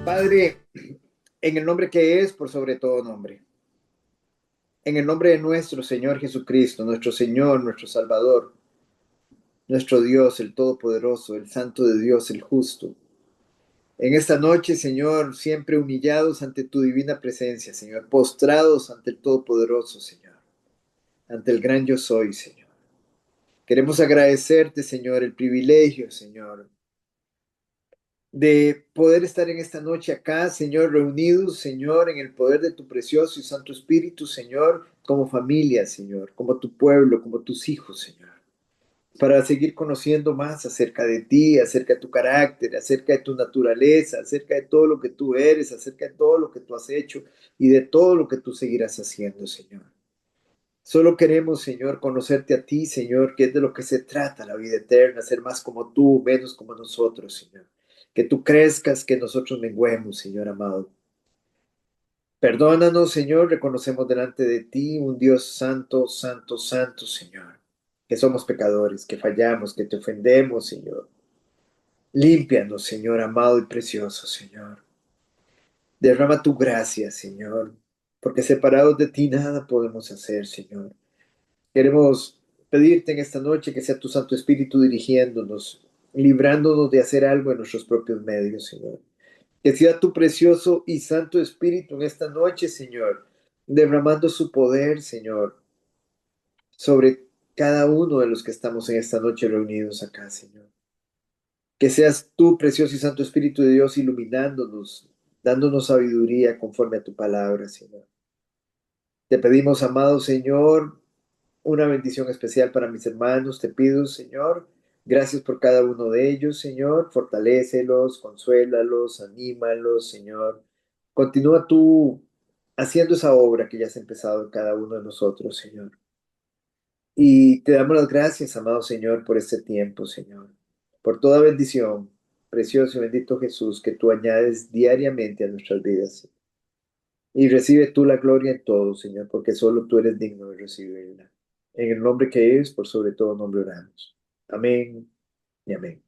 Padre, en el nombre que es por sobre todo nombre, en el nombre de nuestro Señor Jesucristo, nuestro Señor, nuestro Salvador, nuestro Dios, el Todopoderoso, el Santo de Dios, el Justo. En esta noche, Señor, siempre humillados ante tu divina presencia, Señor, postrados ante el Todopoderoso, Señor, ante el gran yo soy, Señor. Queremos agradecerte, Señor, el privilegio, Señor, de poder estar en esta noche acá, Señor, reunidos, Señor, en el poder de tu precioso y santo Espíritu, Señor, como familia, Señor, como tu pueblo, como tus hijos, Señor, para seguir conociendo más acerca de ti, acerca de tu carácter, acerca de tu naturaleza, acerca de todo lo que tú eres, acerca de todo lo que tú has hecho y de todo lo que tú seguirás haciendo, Señor. Solo queremos, Señor, conocerte a ti, Señor, que es de lo que se trata la vida eterna, ser más como tú, menos como nosotros, Señor. Que tú crezcas, que nosotros menguemos, Señor amado. Perdónanos, Señor, reconocemos delante de ti un Dios santo, santo, santo, Señor. Que somos pecadores, que fallamos, que te ofendemos, Señor. Límpianos, Señor amado y precioso, Señor. Derrama tu gracia, Señor, porque separados de ti nada podemos hacer, Señor. Queremos pedirte en esta noche que sea tu Santo Espíritu dirigiéndonos, librándonos de hacer algo en nuestros propios medios, Señor. Que sea tu precioso y Santo Espíritu en esta noche, Señor, derramando su poder, Señor, sobre cada uno de los que estamos en esta noche reunidos acá, Señor. Que seas tú, precioso y Santo Espíritu de Dios, iluminándonos, dándonos sabiduría conforme a tu palabra, Señor. Te pedimos, amado Señor, una bendición especial para mis hermanos. Te pido, Señor, gracias por cada uno de ellos, Señor. Fortalécelos, consuélalos, anímalos, Señor. Continúa tú haciendo esa obra que ya has empezado en cada uno de nosotros, Señor. Y te damos las gracias, amado Señor, por este tiempo, Señor. Por toda bendición, precioso y bendito Jesús, que tú añades diariamente a nuestras vidas. Y recibe tú la gloria en todo, Señor, porque solo tú eres digno de recibirla. En el nombre que es, por sobre todo nombre oramos. Amén y amén.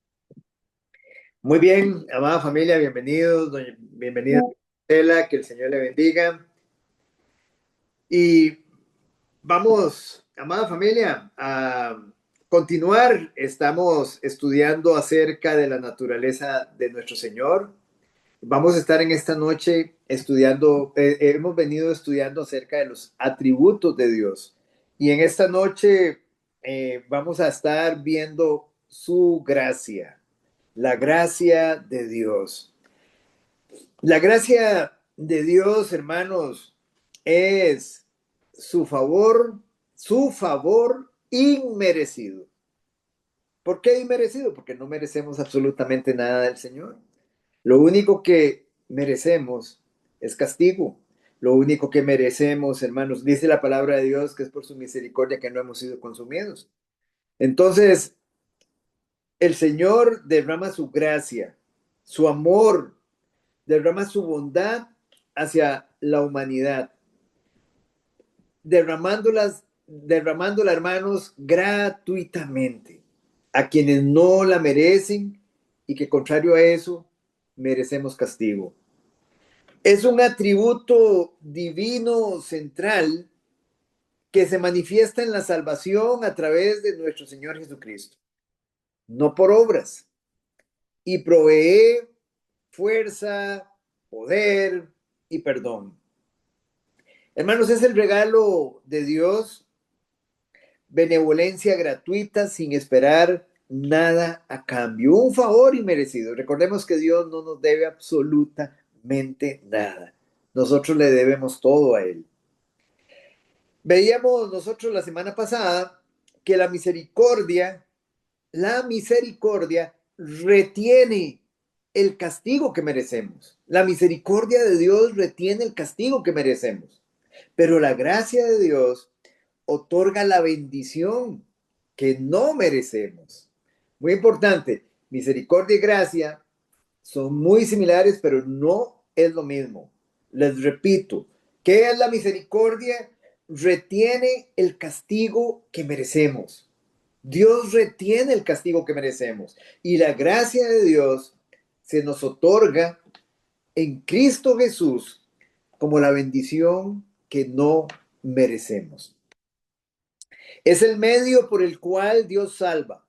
Muy bien, amada familia, bienvenidos, bienvenida, Estela, que el Señor le bendiga. Y vamos, amada familia, a continuar. Estamos estudiando acerca de la naturaleza de nuestro Señor. Vamos a estar en esta noche estudiando, hemos venido estudiando acerca de los atributos de Dios. Y en esta noche vamos a estar viendo su gracia, la gracia de Dios. La gracia de Dios, hermanos, es su favor inmerecido. ¿Por qué inmerecido? Porque no merecemos absolutamente nada del Señor. Lo único que merecemos es castigo. Lo único que merecemos, hermanos, dice la palabra de Dios que es por su misericordia que no hemos sido consumidos. Entonces, el Señor derrama su gracia, su amor, derrama su bondad hacia la humanidad, derramándola, hermanos, gratuitamente a quienes no la merecen y que contrario a eso merecemos castigo. Es un atributo divino central que se manifiesta en la salvación a través de nuestro Señor Jesucristo, no por obras, y provee fuerza, poder y perdón. Hermanos, es el regalo de Dios, benevolencia gratuita sin esperar nada a cambio, un favor inmerecido. Recordemos que Dios no nos debe absolutamente nada. Nosotros le debemos todo a Él. Veíamos nosotros la semana pasada que la misericordia retiene el castigo que merecemos. La misericordia de Dios retiene el castigo que merecemos. Pero la gracia de Dios otorga la bendición que no merecemos. Muy importante, misericordia y gracia son muy similares, pero no es lo mismo. Les repito, ¿qué es la misericordia? Retiene el castigo que merecemos. Dios retiene el castigo que merecemos. Y la gracia de Dios se nos otorga en Cristo Jesús como la bendición que no merecemos. Es el medio por el cual Dios salva,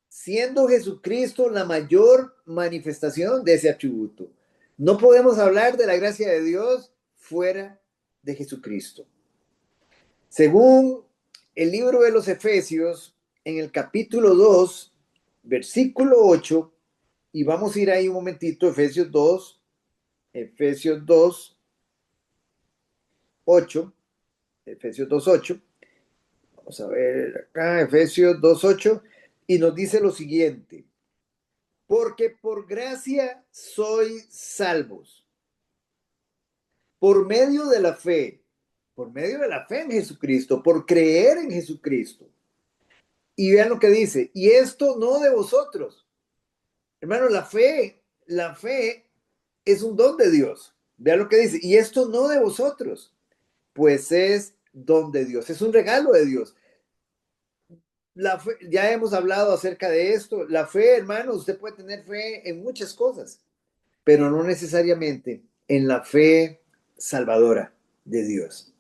siendo Jesucristo la mayor manifestación de ese atributo. No podemos hablar de la gracia de Dios fuera de Jesucristo. Según el libro de los Efesios, en el capítulo 2, versículo 8, y vamos a ir ahí un momentito, Efesios 2, 8, Efesios 2, 8, vamos a ver acá, Efesios 2, 8, y nos dice lo siguiente: porque por gracia sois salvos, por medio de la fe, por medio de la fe en Jesucristo, por creer en Jesucristo. Y vean lo que dice, y esto no de vosotros. Hermano, la fe es un don de Dios. Vean lo que dice, y esto no de vosotros, pues es don de Dios, es un regalo de Dios. La fe, ya hemos hablado acerca de esto. La fe, hermano, usted puede tener fe en muchas cosas, pero no necesariamente en la fe salvadora de Dios.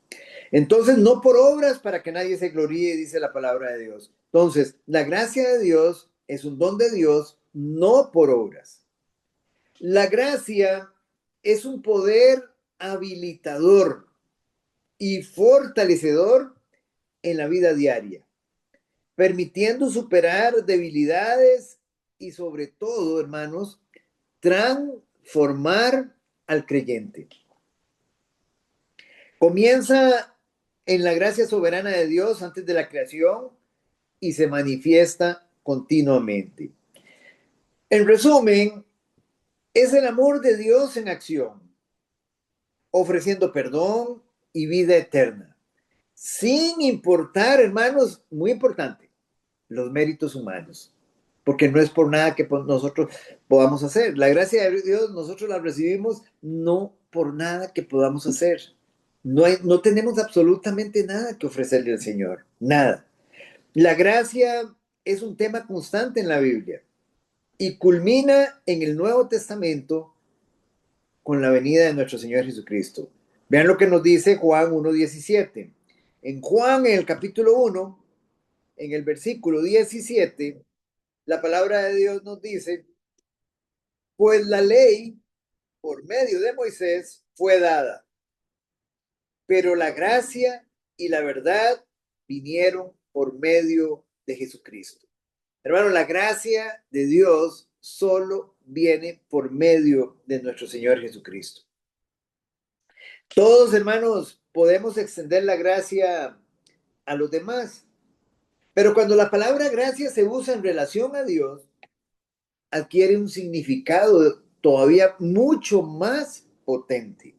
Entonces, no por obras para que nadie se gloríe, dice la palabra de Dios. Entonces, la gracia de Dios es un don de Dios, no por obras. La gracia es un poder habilitador y fortalecedor en la vida diaria, permitiendo superar debilidades y sobre todo, hermanos, transformar al creyente. Comienza en la gracia soberana de Dios antes de la creación y se manifiesta continuamente. En resumen, es el amor de Dios en acción, ofreciendo perdón y vida eterna, sin importar, hermanos, muy importante, los méritos humanos, porque no es por nada que nosotros podamos hacer. La gracia de Dios nosotros la recibimos no por nada que podamos hacer. No tenemos absolutamente nada que ofrecerle al Señor, nada. La gracia es un tema constante en la Biblia y culmina en el Nuevo Testamento con la venida de nuestro Señor Jesucristo. Vean lo que nos dice Juan 1:17. En Juan, en el capítulo 1, en el versículo 17, la palabra de Dios nos dice, pues la ley por medio de Moisés fue dada, pero la gracia y la verdad vinieron por medio de Jesucristo. Hermano, la gracia de Dios solo viene por medio de nuestro Señor Jesucristo. Todos, hermanos, podemos extender la gracia a los demás, pero cuando la palabra gracia se usa en relación a Dios, adquiere un significado todavía mucho más potente.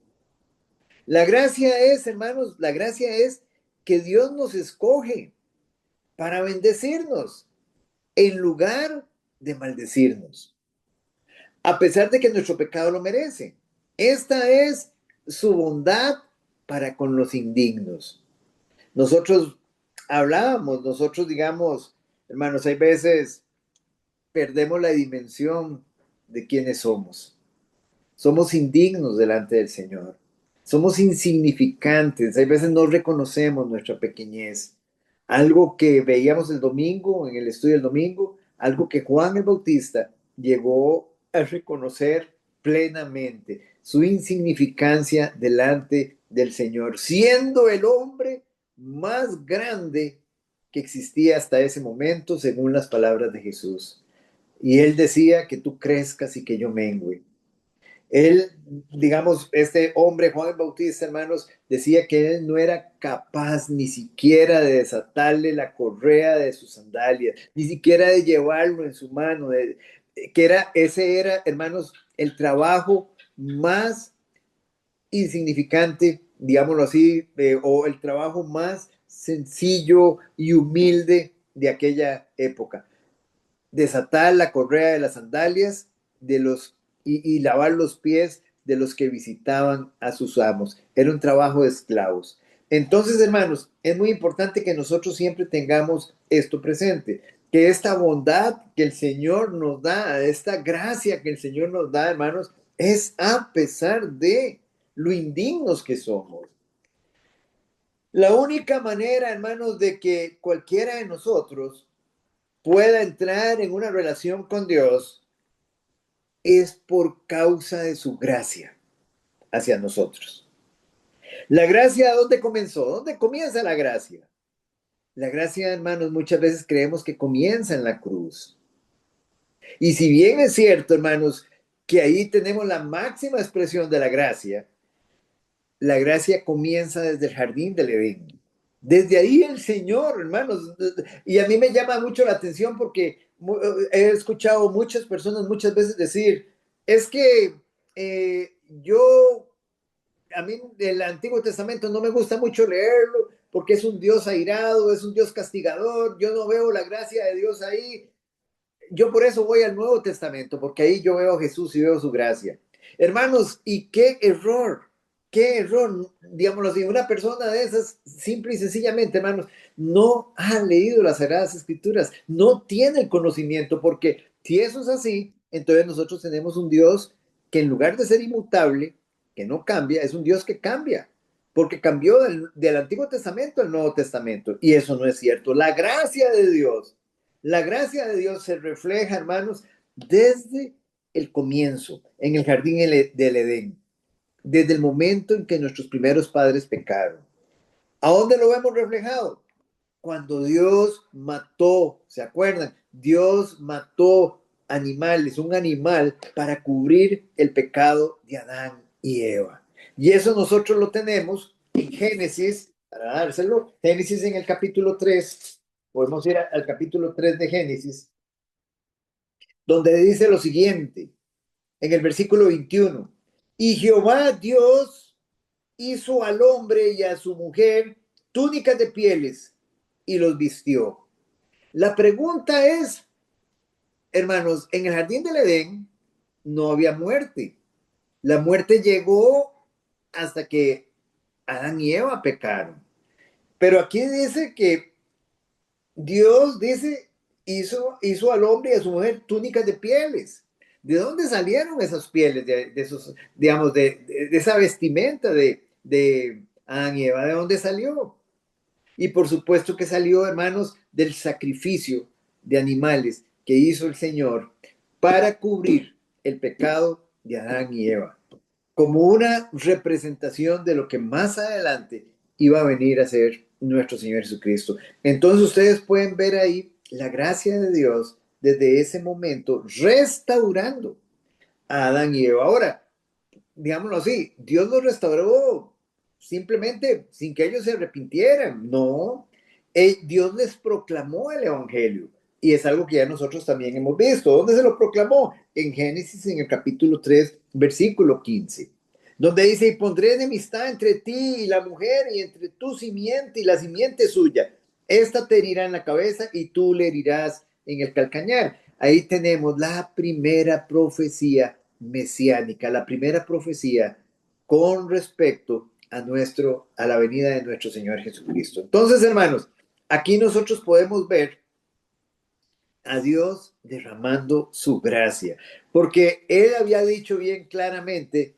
La gracia es, hermanos, la gracia es que Dios nos escoge para bendecirnos en lugar de maldecirnos, a pesar de que nuestro pecado lo merece. Esta es su bondad para con los indignos. Nosotros hablábamos, nosotros digamos, hermanos, hay veces perdemos la dimensión de quiénes somos. Somos indignos delante del Señor. Somos insignificantes. Hay veces no reconocemos nuestra pequeñez. Algo que veíamos el domingo, en el estudio del domingo, algo que Juan el Bautista llegó a reconocer plenamente, su insignificancia delante del Señor, siendo el hombre más grande que existía hasta ese momento, según las palabras de Jesús. Y él decía que tú crezcas y que yo mengüe. Él, digamos, este hombre, Juan el Bautista, hermanos, decía que él no era capaz ni siquiera de desatarle la correa de sus sandalias, ni siquiera de llevarlo en su mano, ese era, hermanos, el trabajo más insignificante, digámoslo así, o el trabajo más sencillo y humilde de aquella época. Desatar la correa de las sandalias de los y lavar los pies de los que visitaban a sus amos. Era un trabajo de esclavos. Entonces, hermanos, es muy importante que nosotros siempre tengamos esto presente, que esta bondad que el Señor nos da, esta gracia que el Señor nos da, hermanos, Es a pesar de lo indignos que somos. La única manera, hermanos, de que cualquiera de nosotros pueda entrar en una relación con Dios es por causa de su gracia hacia nosotros. La gracia, ¿dónde comenzó? ¿Dónde comienza la gracia? La gracia, hermanos, muchas veces creemos que comienza en la cruz. Y si bien es cierto, hermanos, que ahí tenemos la máxima expresión de la gracia comienza desde el jardín del Edén. Desde ahí el Señor, hermanos, y a mí me llama mucho la atención porque he escuchado muchas personas muchas veces decir, es que yo, a mí el Antiguo Testamento no me gusta mucho leerlo porque es un Dios airado, es un Dios castigador, yo no veo la gracia de Dios ahí. Yo por eso voy al Nuevo Testamento, porque ahí yo veo a Jesús y veo su gracia. Hermanos, y qué error, digámoslo así, una persona de esas, simple y sencillamente, hermanos, no ha leído las Sagradas Escrituras, no tiene el conocimiento, porque si eso es así, entonces nosotros tenemos un Dios que en lugar de ser inmutable, que no cambia, es un Dios que cambia, porque cambió del Antiguo Testamento al Nuevo Testamento, y eso no es cierto. La gracia de Dios se refleja, hermanos, desde el comienzo, en el jardín del Edén, desde el momento en que nuestros primeros padres pecaron. ¿A dónde lo vemos reflejado? Cuando Dios mató, ¿se acuerdan? Dios mató animales, un animal para cubrir el pecado de Adán y Eva. Y eso nosotros lo tenemos en Génesis, para dárselo, Génesis en el capítulo 3. Podemos ir al capítulo 3 de Génesis, donde dice lo siguiente, en el versículo 21, y Jehová Dios hizo al hombre y a su mujer túnicas de pieles y los vistió. La pregunta es, hermanos, en el jardín del Edén no había muerte. La muerte llegó hasta que Adán y Eva pecaron. Pero aquí dice que Dios dice, hizo al hombre y a su mujer túnicas de pieles. ¿De dónde salieron esas pieles, de esos, digamos, de esa vestimenta de Adán y Eva? ¿De dónde salió? Y por supuesto que salió, hermanos, del sacrificio de animales que hizo el Señor para cubrir el pecado de Adán y Eva, como una representación de lo que más adelante iba a venir a ser nuestro Señor Jesucristo. Entonces ustedes pueden ver ahí la gracia de Dios desde ese momento restaurando a Adán y Eva. Ahora, digámoslo así, Dios los restauró simplemente sin que ellos se arrepintieran. No, Dios les proclamó el Evangelio. Y es algo que ya nosotros también hemos visto. ¿Dónde se lo proclamó? En Génesis, en el capítulo 3 versículo 15, donde dice, y pondré enemistad entre ti y la mujer, y entre tu simiente y la simiente suya. Esta te herirá en la cabeza y tú le herirás en el calcañar. Ahí tenemos la primera profecía mesiánica, la primera profecía con respecto a la venida de nuestro Señor Jesucristo. Entonces, hermanos, aquí nosotros podemos ver a Dios derramando su gracia, porque Él había dicho bien claramente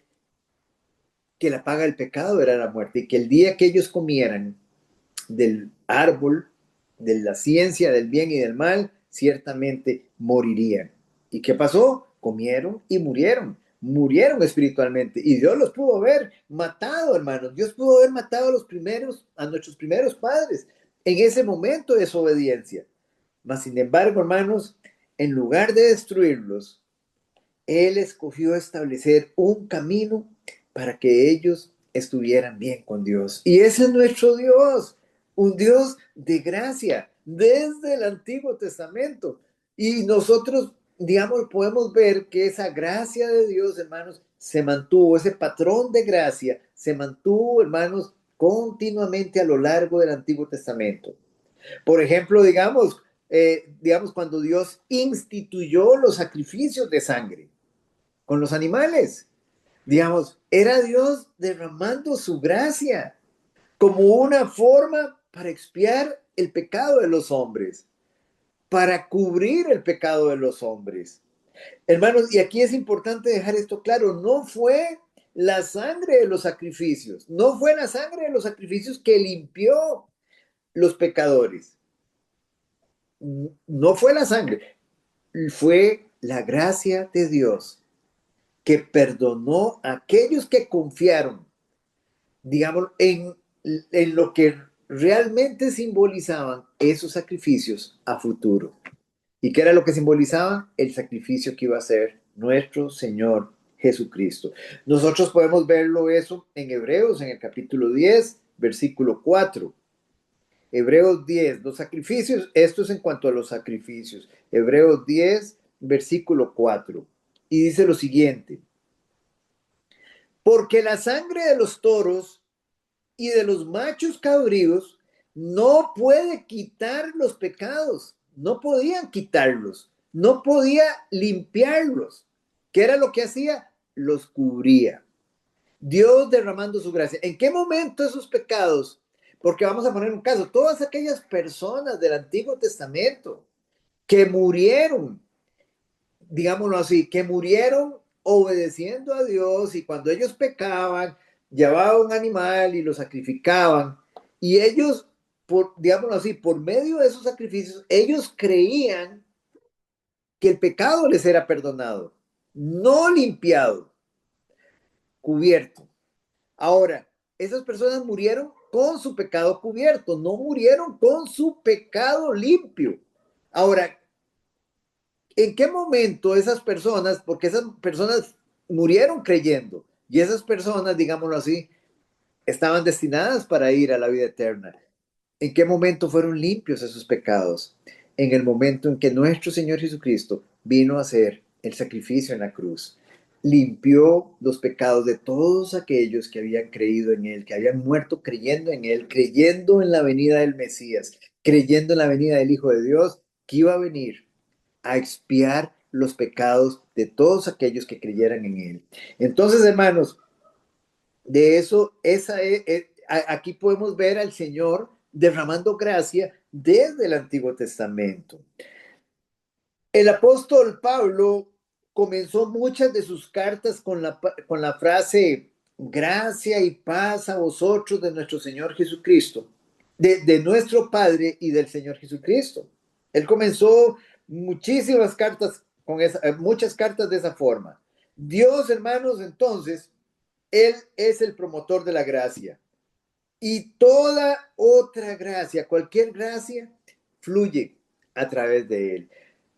que la paga del pecado era la muerte y que el día que ellos comieran del árbol de la ciencia del bien y del mal, ciertamente morirían. ¿Y qué pasó? Comieron y murieron espiritualmente. Y Dios los pudo haber matado, hermanos. Dios pudo haber matado a nuestros primeros padres en ese momento de desobediencia. Mas, sin embargo, hermanos, en lugar de destruirlos, Él escogió establecer un camino para que ellos estuvieran bien con Dios. Y ese es nuestro Dios, un Dios de gracia desde el Antiguo Testamento. Y nosotros, digamos, podemos ver que esa gracia de Dios, hermanos, se mantuvo, ese patrón de gracia se mantuvo, hermanos, continuamente a lo largo del Antiguo Testamento. Por ejemplo, digamos cuando Dios instituyó los sacrificios de sangre con los animales. Digamos, era Dios derramando su gracia como una forma para expiar el pecado de los hombres, para cubrir el pecado de los hombres. Hermanos, y aquí es importante dejar esto claro, no fue la sangre de los sacrificios, no fue la sangre de los sacrificios que limpió los pecadores, no fue la sangre, fue la gracia de Dios que perdonó a aquellos que confiaron, digamos, en lo que realmente simbolizaban esos sacrificios a futuro. ¿Y qué era lo que simbolizaba? El sacrificio que iba a ser nuestro Señor Jesucristo. Nosotros podemos verlo eso en Hebreos, en el capítulo 10, versículo 4. Hebreos 10, los sacrificios, esto es en cuanto a los sacrificios. Hebreos 10, versículo 4. Y dice lo siguiente, porque la sangre de los toros y de los machos cabríos no puede quitar los pecados, no podían quitarlos, no podía limpiarlos. ¿Qué era lo que hacía? Los cubría. Dios derramando su gracia. ¿En qué momento esos pecados? Porque vamos a poner un caso, todas aquellas personas del Antiguo Testamento que murieron, digámoslo así, que murieron obedeciendo a Dios y cuando ellos pecaban, llevaban un animal y lo sacrificaban y ellos, digámoslo así, por medio de esos sacrificios, ellos creían que el pecado les era perdonado, no limpiado, cubierto. Ahora, esas personas murieron con su pecado cubierto, no murieron con su pecado limpio. Ahora, ¿en qué momento esas personas, porque esas personas murieron creyendo y esas personas, digámoslo así, estaban destinadas para ir a la vida eterna? ¿En qué momento fueron limpios esos pecados? En el momento en que nuestro Señor Jesucristo vino a hacer el sacrificio en la cruz. Limpió los pecados de todos aquellos que habían creído en Él, que habían muerto creyendo en Él, creyendo en la venida del Mesías, creyendo en la venida del Hijo de Dios, que iba a venir a expiar los pecados de todos aquellos que creyeran en Él. Entonces, hermanos, de eso, aquí podemos ver al Señor derramando gracia desde el Antiguo Testamento. El apóstol Pablo comenzó muchas de sus cartas con la frase gracia y paz a vosotros de nuestro Señor Jesucristo, de nuestro Padre y del Señor Jesucristo. Él comenzó muchísimas cartas muchas cartas de esa forma. Dios, hermanos, entonces, Él es el promotor de la gracia. Y toda otra gracia, cualquier gracia, fluye a través de Él.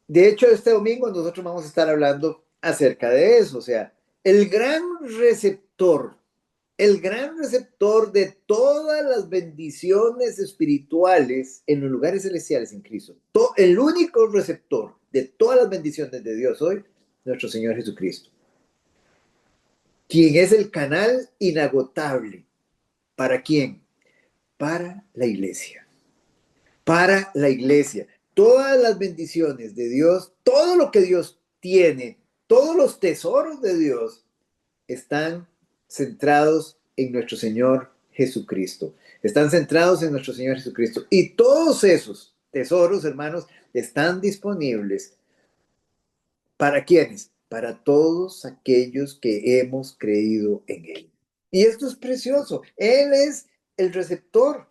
De hecho, este domingo nosotros vamos a estar hablando acerca de eso, o sea, el gran receptor, el gran receptor de todas las bendiciones espirituales en los lugares celestiales en Cristo. El único receptor de todas las bendiciones de Dios hoy, nuestro Señor Jesucristo, quien es el canal inagotable. ¿Para quién? Para la iglesia. Para la iglesia. Todas las bendiciones de Dios, todo lo que Dios tiene, todos los tesoros de Dios están centrados en nuestro Señor Jesucristo. Están centrados en nuestro Señor Jesucristo. Y todos esos tesoros, hermanos, están disponibles. ¿Para quiénes? Para todos aquellos que hemos creído en Él. Y esto es precioso. Él es el receptor,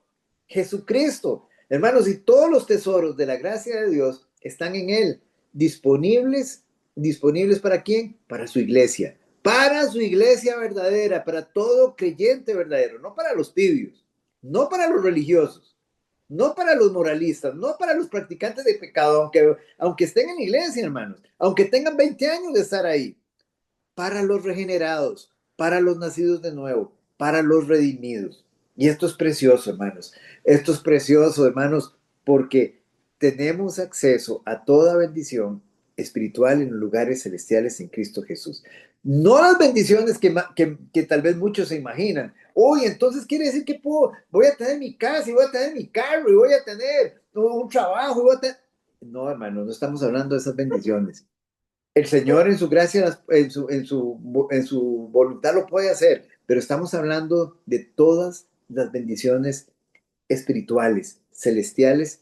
Jesucristo. Hermanos, y todos los tesoros de la gracia de Dios están en Él, disponibles. ¿Disponibles para quién? Para su iglesia. Para su iglesia verdadera, para todo creyente verdadero, no para los tibios, no para los religiosos, no para los moralistas, no para los practicantes de pecado, aunque estén en la iglesia, hermanos, aunque tengan 20 años de estar ahí, para los regenerados, para los nacidos de nuevo, para los redimidos. Y esto es precioso, hermanos. Esto es precioso, hermanos, porque tenemos acceso a toda bendición espiritual en los lugares celestiales en Cristo Jesús. No las bendiciones que tal vez muchos se imaginan. Oye, entonces quiere decir que voy a tener mi casa y voy a tener mi carro y voy a tener un trabajo y voy a tener... No, hermanos, no estamos hablando de esas bendiciones. El Señor en su gracia, en su voluntad lo puede hacer, pero estamos hablando de todas las bendiciones espirituales, celestiales,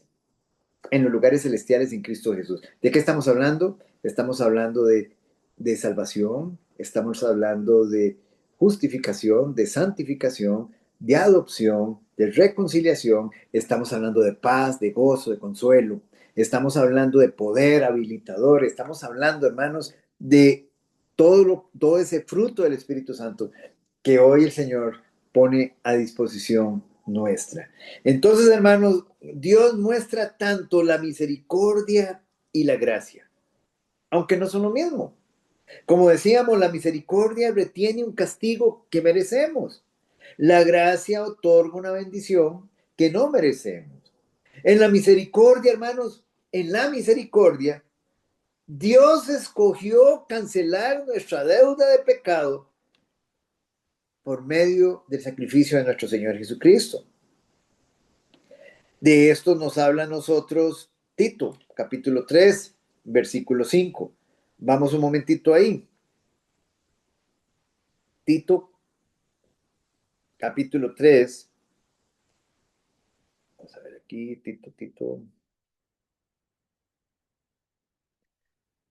en los lugares celestiales en Cristo Jesús. ¿De qué estamos hablando? Estamos hablando de salvación, estamos hablando de justificación, de santificación, de adopción, de reconciliación, estamos hablando de paz, de gozo, de consuelo, estamos hablando de poder habilitador, estamos hablando, hermanos, de todo ese fruto del Espíritu Santo que hoy el Señor pone a disposición nuestra. Entonces, hermanos, Dios muestra tanto la misericordia y la gracia, aunque no son lo mismo. Como decíamos, la misericordia retiene un castigo que merecemos. La gracia otorga una bendición que no merecemos. En la misericordia, hermanos, en la misericordia, Dios escogió cancelar nuestra deuda de pecado por medio del sacrificio de nuestro Señor Jesucristo. De esto nos habla a nosotros Tito, capítulo 3, versículo 5. Vamos un momentito ahí. Tito, capítulo 3. Vamos a ver aquí, Tito.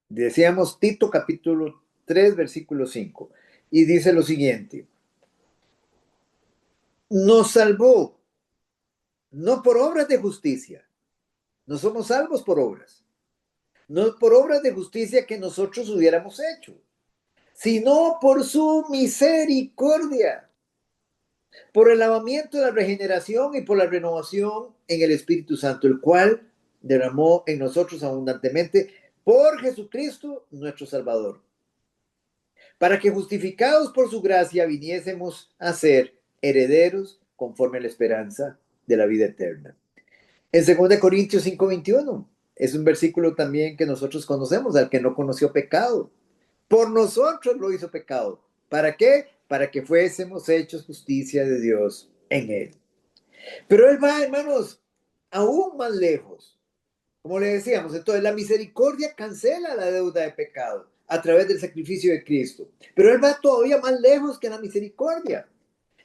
Decíamos Tito, capítulo 3, versículo 5. Y dice lo siguiente. Nos salvó, no por obras de justicia. No somos salvos por obras. No por obras de justicia que nosotros hubiéramos hecho, sino por su misericordia, por el lavamiento de la regeneración y por la renovación en el Espíritu Santo, el cual derramó en nosotros abundantemente por Jesucristo nuestro Salvador, para que justificados por su gracia viniésemos a ser herederos conforme a la esperanza de la vida eterna. En 2 Corintios 5:21 es un versículo también que nosotros conocemos, al que no conoció pecado. Por nosotros lo hizo pecado. ¿Para qué? Para que fuésemos hechos justicia de Dios en él. Pero él va, hermanos, aún más lejos. Como le decíamos, entonces la misericordia cancela la deuda de pecado a través del sacrificio de Cristo. Pero él va todavía más lejos que la misericordia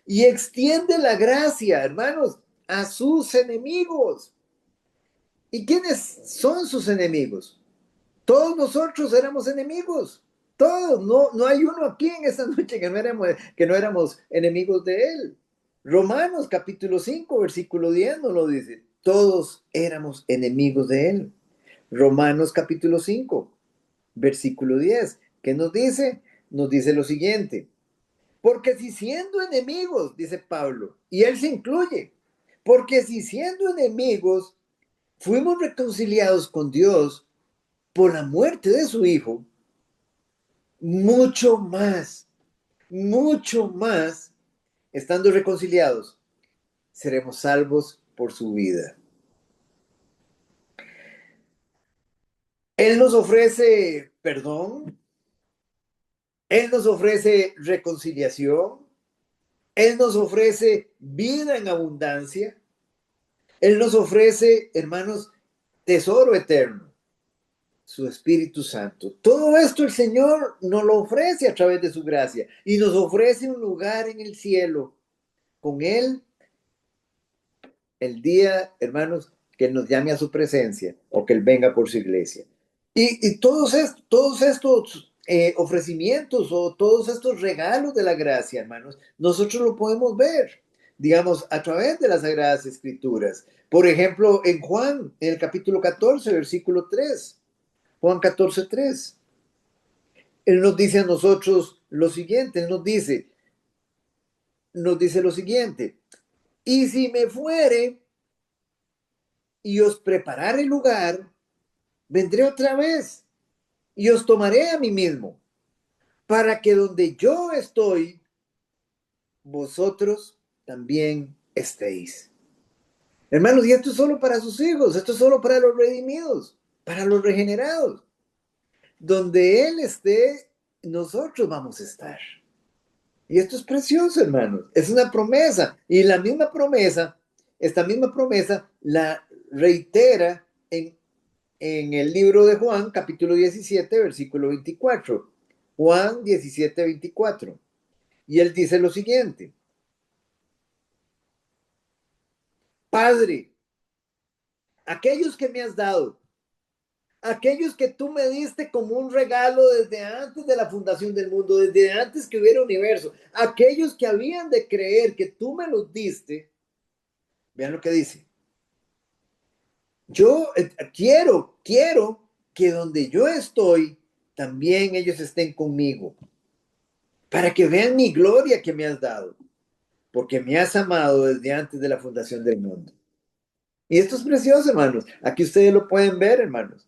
y extiende la gracia, hermanos, a sus enemigos. ¿Y quiénes son sus enemigos? Todos nosotros éramos enemigos. Todos. No hay uno aquí en esta noche que no éramos enemigos de él. Romanos capítulo 5 versículo 10 nos lo dice. Todos éramos enemigos de él. Romanos capítulo 5 versículo 10. ¿Qué nos dice? Nos dice lo siguiente. Porque si siendo enemigos, dice Pablo, y él se incluye, porque si siendo enemigos fuimos reconciliados con Dios por la muerte de su Hijo, mucho más, estando reconciliados, seremos salvos por su vida. Él nos ofrece perdón, Él nos ofrece reconciliación, Él nos ofrece vida en abundancia, Él nos ofrece, hermanos, tesoro eterno, su Espíritu Santo. Todo esto el Señor nos lo ofrece a través de su gracia y nos ofrece un lugar en el cielo con Él el día, hermanos, que Él nos llame a su presencia o que Él venga por su iglesia. Y todos estos ofrecimientos o todos estos regalos de la gracia, hermanos, nosotros lo podemos ver, digamos, a través de las Sagradas Escrituras. Por ejemplo, en Juan, en el capítulo 14, versículo 3, Juan 14, 3. Él nos dice a nosotros lo siguiente, Él nos dice lo siguiente, y si me fuere y os preparare lugar, vendré otra vez y os tomaré a mí mismo, para que donde yo estoy, vosotros también estéis. Hermanos, y esto es solo para sus hijos, esto es solo para los redimidos, para los regenerados. Donde Él esté, nosotros vamos a estar. Y esto es precioso, hermanos. Es una promesa. Y la misma promesa, esta misma promesa, la reitera en el libro de Juan, capítulo 17, versículo 24. Juan 17, 24. Y él dice lo siguiente. Padre, aquellos que me has dado, aquellos que tú me diste como un regalo desde antes de la fundación del mundo, desde antes que hubiera universo, aquellos que habían de creer que tú me los diste, vean lo que dice. Yo quiero que donde yo estoy, también ellos estén conmigo, para que vean mi gloria que me has dado, porque me has amado desde antes de la fundación del mundo. Y esto es precioso, hermanos. Aquí ustedes lo pueden ver, hermanos.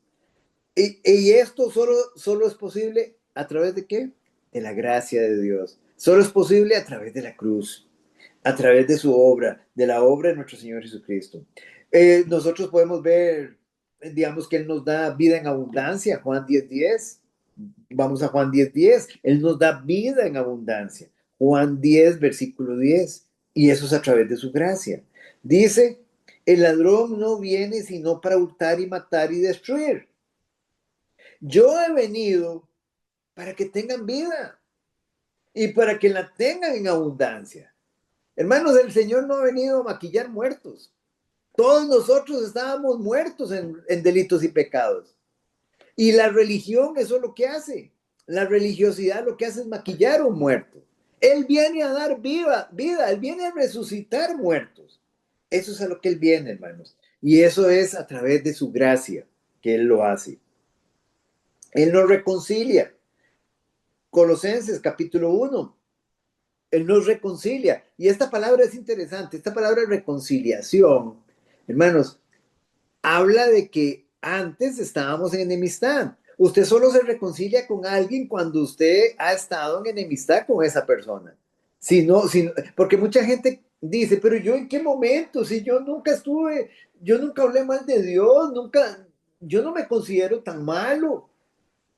Y esto solo es posible a través de qué? De la gracia de Dios. Solo es posible a través de la cruz, a través de su obra, de la obra de nuestro Señor Jesucristo. Nosotros podemos ver, digamos, que Él nos da vida en abundancia, Juan 10:10. Vamos a Juan 10:10. Él nos da vida en abundancia. Juan 10, versículo 10. Y eso es a través de su gracia. Dice, el ladrón no viene sino para hurtar y matar y destruir. Yo he venido para que tengan vida y para que la tengan en abundancia. Hermanos, el Señor no ha venido a maquillar muertos. Todos nosotros estábamos muertos en delitos y pecados. Y la religión, eso es lo que hace. La religiosidad lo que hace es maquillar a un muerto. Él viene a dar vida, Él viene a resucitar muertos. Eso es a lo que Él viene, hermanos. Y eso es a través de su gracia que Él lo hace. Él nos reconcilia. Colosenses capítulo 1. Él nos reconcilia. Y esta palabra es interesante. Esta palabra reconciliación, hermanos, habla de que antes estábamos en enemistad. Usted solo se reconcilia con alguien cuando usted ha estado en enemistad con esa persona. Porque mucha gente dice, pero yo en qué momento, si yo nunca estuve, yo nunca hablé mal de Dios, nunca, yo no me considero tan malo.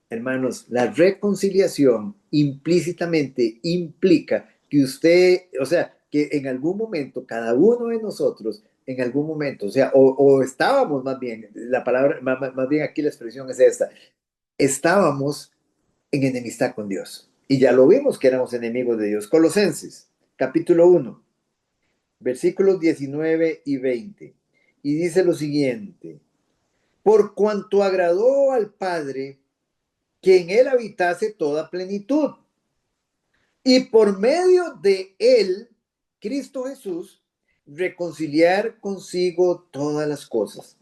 Hermanos, la reconciliación implícitamente implica que usted, o sea, que en algún momento, cada uno de nosotros, en algún momento, o sea, o estábamos más bien, la palabra, más bien aquí la expresión es esta, estábamos en enemistad con Dios. Y ya lo vimos que éramos enemigos de Dios. Colosenses, capítulo 1, versículos 19 y 20. Y dice lo siguiente, por cuanto agradó al Padre que en él habitase toda plenitud. Y por medio de él, Cristo Jesús, reconciliar consigo todas las cosas,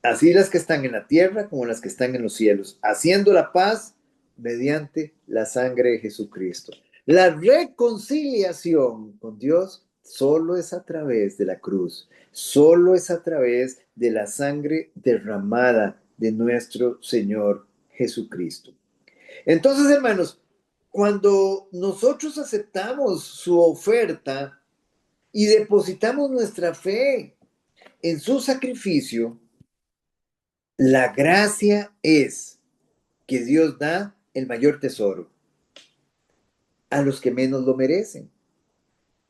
así las que están en la tierra como las que están en los cielos, haciendo la paz mediante la sangre de Jesucristo. La reconciliación con Dios solo es a través de la cruz, solo es a través de la sangre derramada de nuestro Señor Jesucristo. Entonces, hermanos, cuando nosotros aceptamos su oferta y depositamos nuestra fe en su sacrificio, la gracia es que Dios da el mayor tesoro a los que menos lo merecen.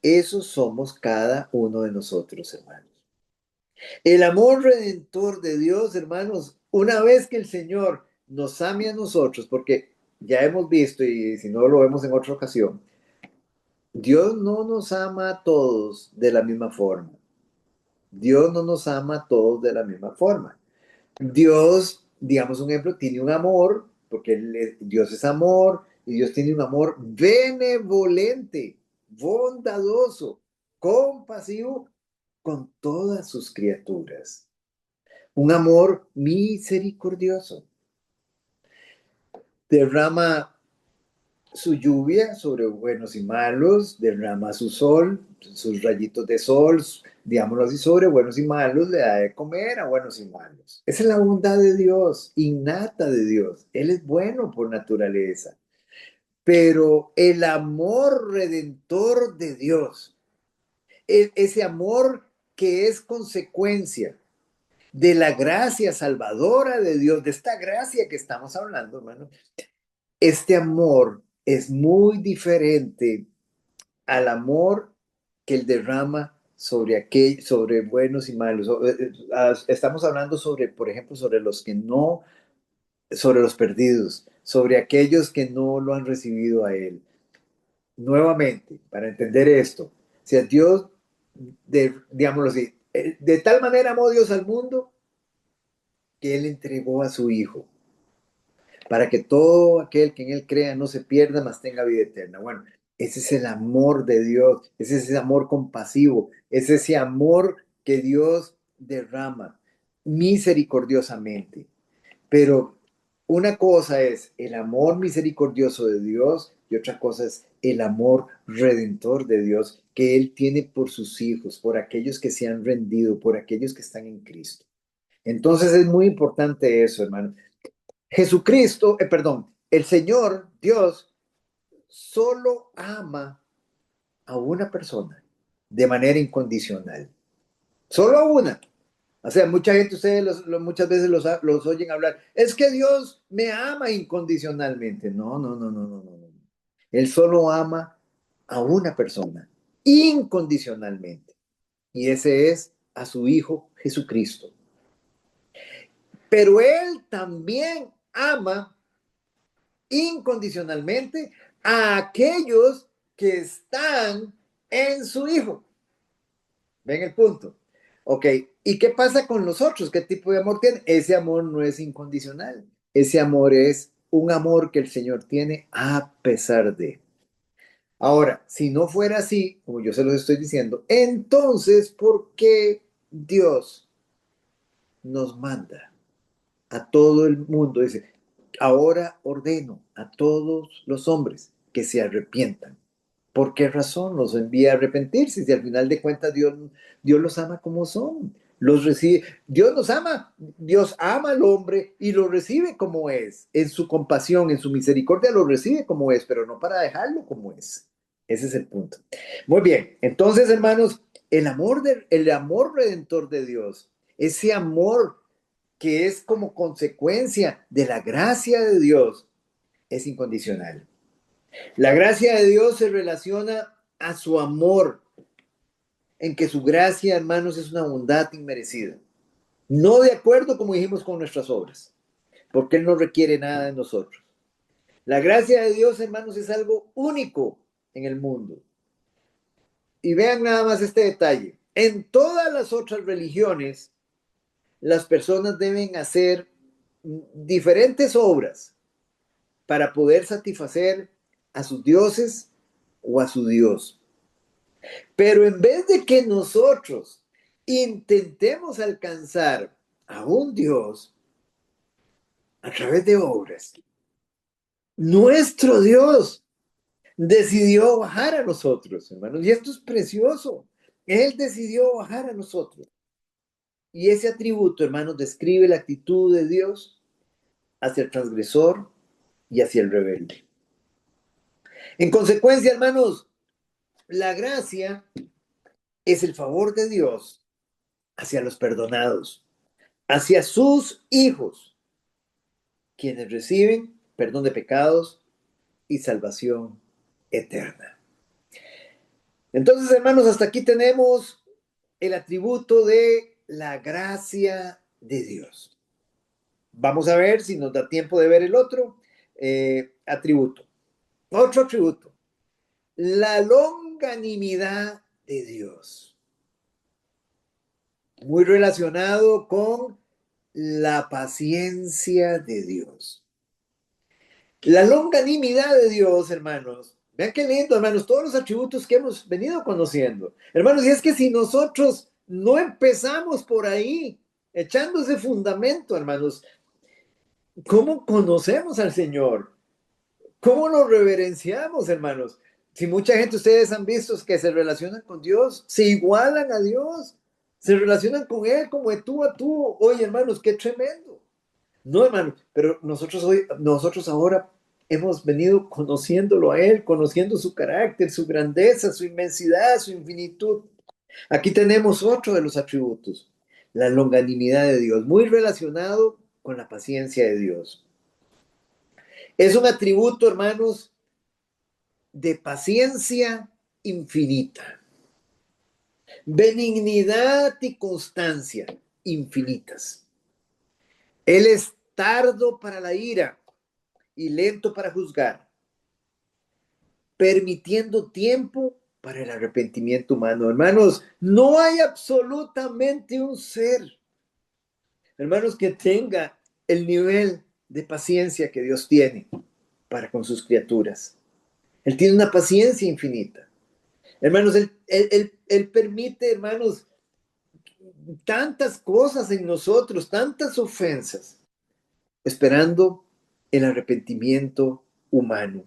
Esos somos cada uno de nosotros, hermanos. El amor redentor de Dios, hermanos, una vez que el Señor nos ame a nosotros, porque ya hemos visto, y si no lo vemos en otra ocasión, Dios no nos ama a todos de la misma forma. Dios no nos ama a todos de la misma forma. Dios, digamos un ejemplo, tiene un amor, porque Dios es amor, y Dios tiene un amor benevolente, bondadoso, compasivo con todas sus criaturas. Un amor misericordioso. Derrama su lluvia sobre buenos y malos, derrama su sol, sus rayitos de sol, digámoslo así, sobre buenos y malos, le da de comer a buenos y malos. Esa es la bondad de Dios, innata de Dios. Él es bueno por naturaleza. Pero el amor redentor de Dios, ese amor que es consecuencia de la gracia salvadora de Dios, de esta gracia que estamos hablando, hermano, este amor es muy diferente al amor que él derrama sobre buenos y malos. Estamos hablando sobre, por ejemplo, sobre los que no, sobre los perdidos, sobre aquellos que no lo han recibido a él. Nuevamente, para entender esto, o sea, Dios, digámoslo así, de tal manera amó Dios al mundo que Él entregó a su Hijo, para que todo aquel que en Él crea no se pierda, mas tenga vida eterna. Bueno, ese es el amor de Dios, ese es ese amor compasivo, es ese amor que Dios derrama misericordiosamente. Pero una cosa es el amor misericordioso de Dios y otra cosa es el amor redentor de Dios que Él tiene por sus hijos, por aquellos que se han rendido, por aquellos que están en Cristo. Entonces es muy importante eso, hermano. Jesucristo, perdón, el Señor, Dios, solo ama a una persona de manera incondicional. Solo a una. O sea, mucha gente, ustedes muchas veces los oyen hablar, es que Dios me ama incondicionalmente. No, no, no, no, no, no, no. Él solo ama a una persona, incondicionalmente. Y ese es a su Hijo Jesucristo. Pero Él también ama incondicionalmente a aquellos que están en su Hijo. ¿Ven el punto? Ok, ¿y qué pasa con los otros? ¿Qué tipo de amor tiene? Ese amor no es incondicional. Ese amor es un amor que el Señor tiene a pesar de. Ahora, si no fuera así, como yo se los estoy diciendo, entonces, ¿por qué Dios nos manda a todo el mundo? Dice, ahora ordeno a todos los hombres que se arrepientan. ¿Por qué razón los envía a arrepentirse? Si al final de cuentas Dios los ama como son, los recibe. Dios nos ama, Dios ama al hombre y lo recibe como es. En su compasión, en su misericordia lo recibe como es, pero no para dejarlo como es. Ese es el punto. Muy bien, entonces hermanos, el amor redentor de Dios, ese amor que es como consecuencia de la gracia de Dios, es incondicional. La gracia de Dios se relaciona a su amor, en que su gracia, hermanos, es una bondad inmerecida. No de acuerdo, como dijimos, con nuestras obras, porque Él no requiere nada de nosotros. La gracia de Dios, hermanos, es algo único en el mundo. Y vean nada más este detalle. En todas las otras religiones, las personas deben hacer diferentes obras para poder satisfacer a sus dioses o a su Dios. Pero en vez de que nosotros intentemos alcanzar a un Dios a través de obras, nuestro Dios decidió bajar a nosotros, hermanos. Y esto es precioso. Él decidió bajar a nosotros. Y ese atributo, hermanos, describe la actitud de Dios hacia el transgresor y hacia el rebelde. En consecuencia, hermanos, la gracia es el favor de Dios hacia los perdonados, hacia sus hijos, quienes reciben perdón de pecados y salvación eterna. Entonces, hermanos, hasta aquí tenemos el atributo de la gracia de Dios. Vamos a ver si nos da tiempo de ver el otro atributo. Otro atributo, la longanimidad de Dios. Muy relacionado con la paciencia de Dios. La longanimidad de Dios, hermanos. Vean qué lindo, hermanos, todos los atributos que hemos venido conociendo. Hermanos, y es que si nosotros no empezamos por ahí, echando ese fundamento, hermanos, ¿cómo conocemos al Señor? ¿Cómo lo reverenciamos, hermanos? Si mucha gente ustedes han visto que se relacionan con Dios, se igualan a Dios, se relacionan con Él como de tú a tú. Oye, hermanos, qué tremendo. No, hermano, pero nosotros ahora hemos venido conociéndolo a Él, conociendo su carácter, su grandeza, su inmensidad, su infinitud. Aquí tenemos otro de los atributos, la longanimidad de Dios, muy relacionado con la paciencia de Dios. Es un atributo, hermanos, de paciencia infinita, benignidad y constancia infinitas. Él es tardo para la ira y lento para juzgar, permitiendo tiempo para el arrepentimiento humano. Hermanos, no hay absolutamente un ser, Hermanos, que tenga el nivel de paciencia que Dios tiene para con sus criaturas. Él tiene una paciencia infinita. Hermanos, él permite, hermanos, tantas cosas en nosotros, tantas ofensas, esperando el arrepentimiento humano.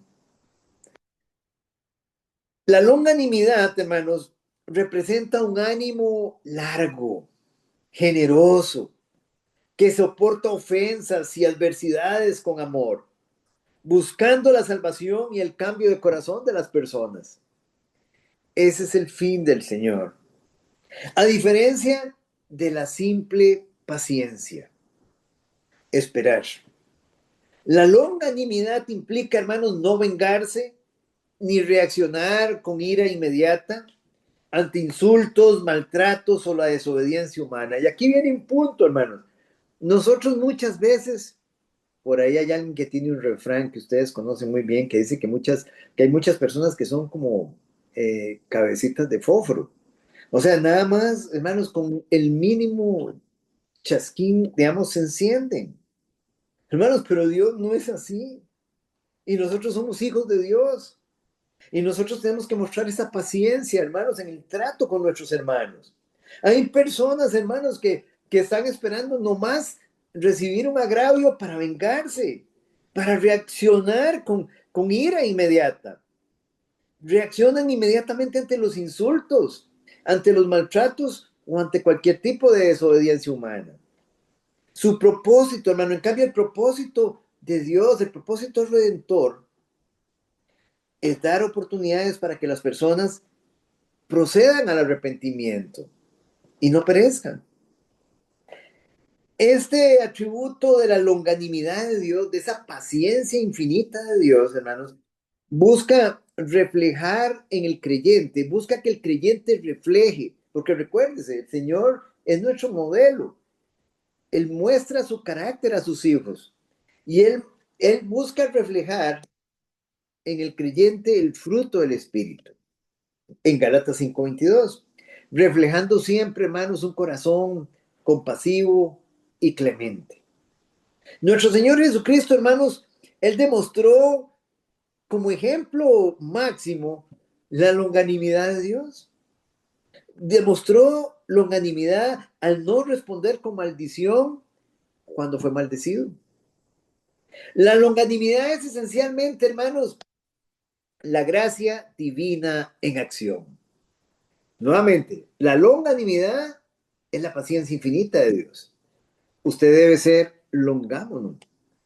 La longanimidad, hermanos, representa un ánimo largo, generoso, que soporta ofensas y adversidades con amor, buscando la salvación y el cambio de corazón de las personas. Ese es el fin del Señor. A diferencia de la simple paciencia, esperar. La longanimidad implica, hermanos, no vengarse ni reaccionar con ira inmediata ante insultos, maltratos o la desobediencia humana. Y aquí viene un punto, hermanos. Nosotros muchas veces, por ahí hay alguien que tiene un refrán que ustedes conocen muy bien, que dice que hay muchas personas que son como cabecitas de fósforo. O sea, nada más, hermanos, con el mínimo chasquín, digamos, se encienden. Hermanos, pero Dios no es así. Y nosotros somos hijos de Dios. Y nosotros tenemos que mostrar esa paciencia, hermanos, en el trato con nuestros hermanos. Hay personas, hermanos, que están esperando nomás recibir un agravio para vengarse, para reaccionar con ira inmediata. Reaccionan inmediatamente ante los insultos, ante los maltratos o ante cualquier tipo de desobediencia humana. Su propósito, hermano, en cambio el propósito de Dios, el propósito redentor, es dar oportunidades para que las personas procedan al arrepentimiento y no perezcan. Este atributo de la longanimidad de Dios, de esa paciencia infinita de Dios, hermanos, busca reflejar en el creyente, busca que el creyente refleje, porque recuérdese, el Señor es nuestro modelo. Él muestra su carácter a sus hijos y él busca reflejar en el creyente el fruto del Espíritu. En Gálatas 5:22, reflejando siempre, hermanos, un corazón compasivo y clemente. Nuestro Señor Jesucristo, hermanos, Él demostró como ejemplo máximo la longanimidad de Dios. Demostró longanimidad al no responder con maldición cuando fue maldecido. La longanimidad es esencialmente, hermanos, la gracia divina en acción. Nuevamente, la longanimidad es la paciencia infinita de Dios. Usted debe ser longámono.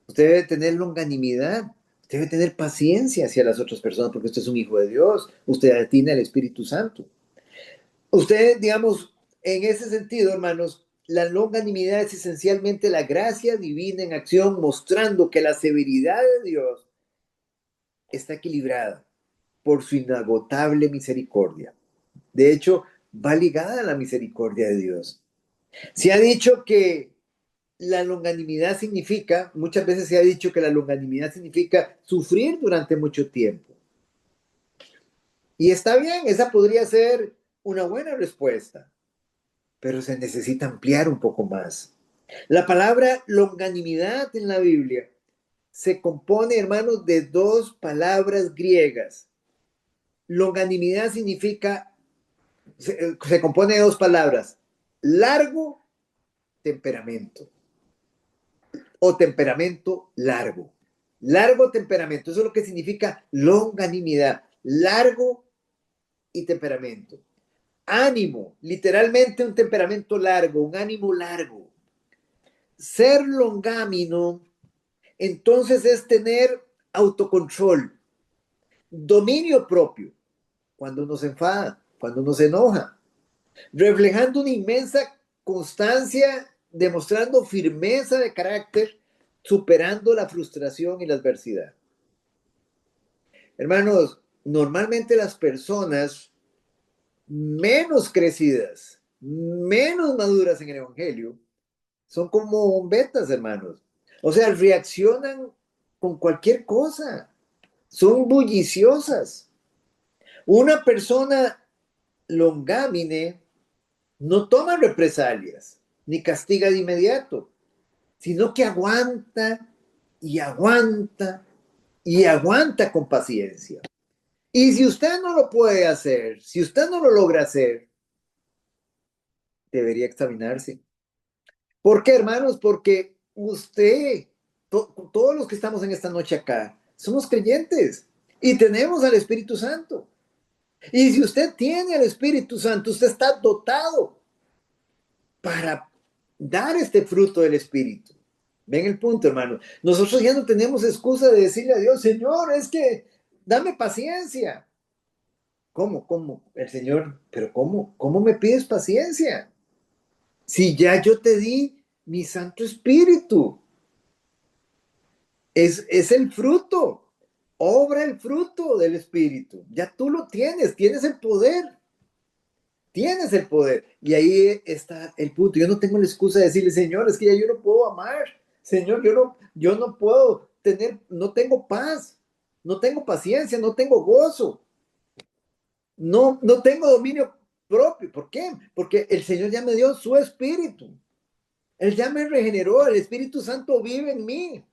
Usted debe tener longanimidad. Usted debe tener paciencia hacia las otras personas porque usted es un hijo de Dios. Usted tiene el Espíritu Santo. Usted, digamos, en ese sentido, hermanos, la longanimidad es esencialmente la gracia divina en acción, mostrando que la severidad de Dios está equilibrada por su inagotable misericordia. De hecho, va ligada a la misericordia de Dios. Se ha dicho que la longanimidad significa, muchas veces se ha dicho que la longanimidad significa sufrir durante mucho tiempo. Y está bien, esa podría ser una buena respuesta, pero se necesita ampliar un poco más. La palabra longanimidad en la Biblia se compone, hermanos, de dos palabras griegas. Longanimidad significa, se compone de dos palabras, largo temperamento o temperamento largo. Largo temperamento, eso es lo que significa longanimidad, largo y temperamento. Ánimo, literalmente un temperamento largo, un ánimo largo. Ser longámino, entonces es tener autocontrol, dominio propio, cuando uno se enfada, cuando uno se enoja, reflejando una inmensa constancia, demostrando firmeza de carácter, superando la frustración y la adversidad. Hermanos, normalmente las personas menos crecidas, menos maduras en el Evangelio, son como bombetas, hermanos. O sea, reaccionan con cualquier cosa, son bulliciosas. Una persona longámine no toma represalias, ni castiga de inmediato. sino que aguanta y aguanta y aguanta con paciencia. Y si usted no lo puede hacer, si usted no lo logra hacer, debería examinarse. ¿Por qué, hermanos? Porque usted, todos los que estamos en esta noche acá, somos creyentes y tenemos al Espíritu Santo. Y si usted tiene al Espíritu Santo, usted está dotado para dar este fruto del Espíritu. Ven el punto, hermano. Nosotros ya no tenemos excusa de decirle a Dios, Señor, es que dame paciencia. ¿Cómo? ¿Cómo? El Señor, pero ¿cómo? ¿Cómo me pides paciencia? Si ya yo te di mi Santo Espíritu, es el fruto, obra el fruto del Espíritu. Ya tú lo tienes el poder. Tienes el poder. Y ahí está el punto. Yo no tengo la excusa de decirle, Señor, es que ya yo no puedo amar. Señor, yo no puedo tener, no tengo paz, no tengo paciencia, no tengo gozo, no tengo dominio propio. ¿Por qué? Porque el Señor ya me dio su espíritu. Él ya me regeneró, el Espíritu Santo vive en mí.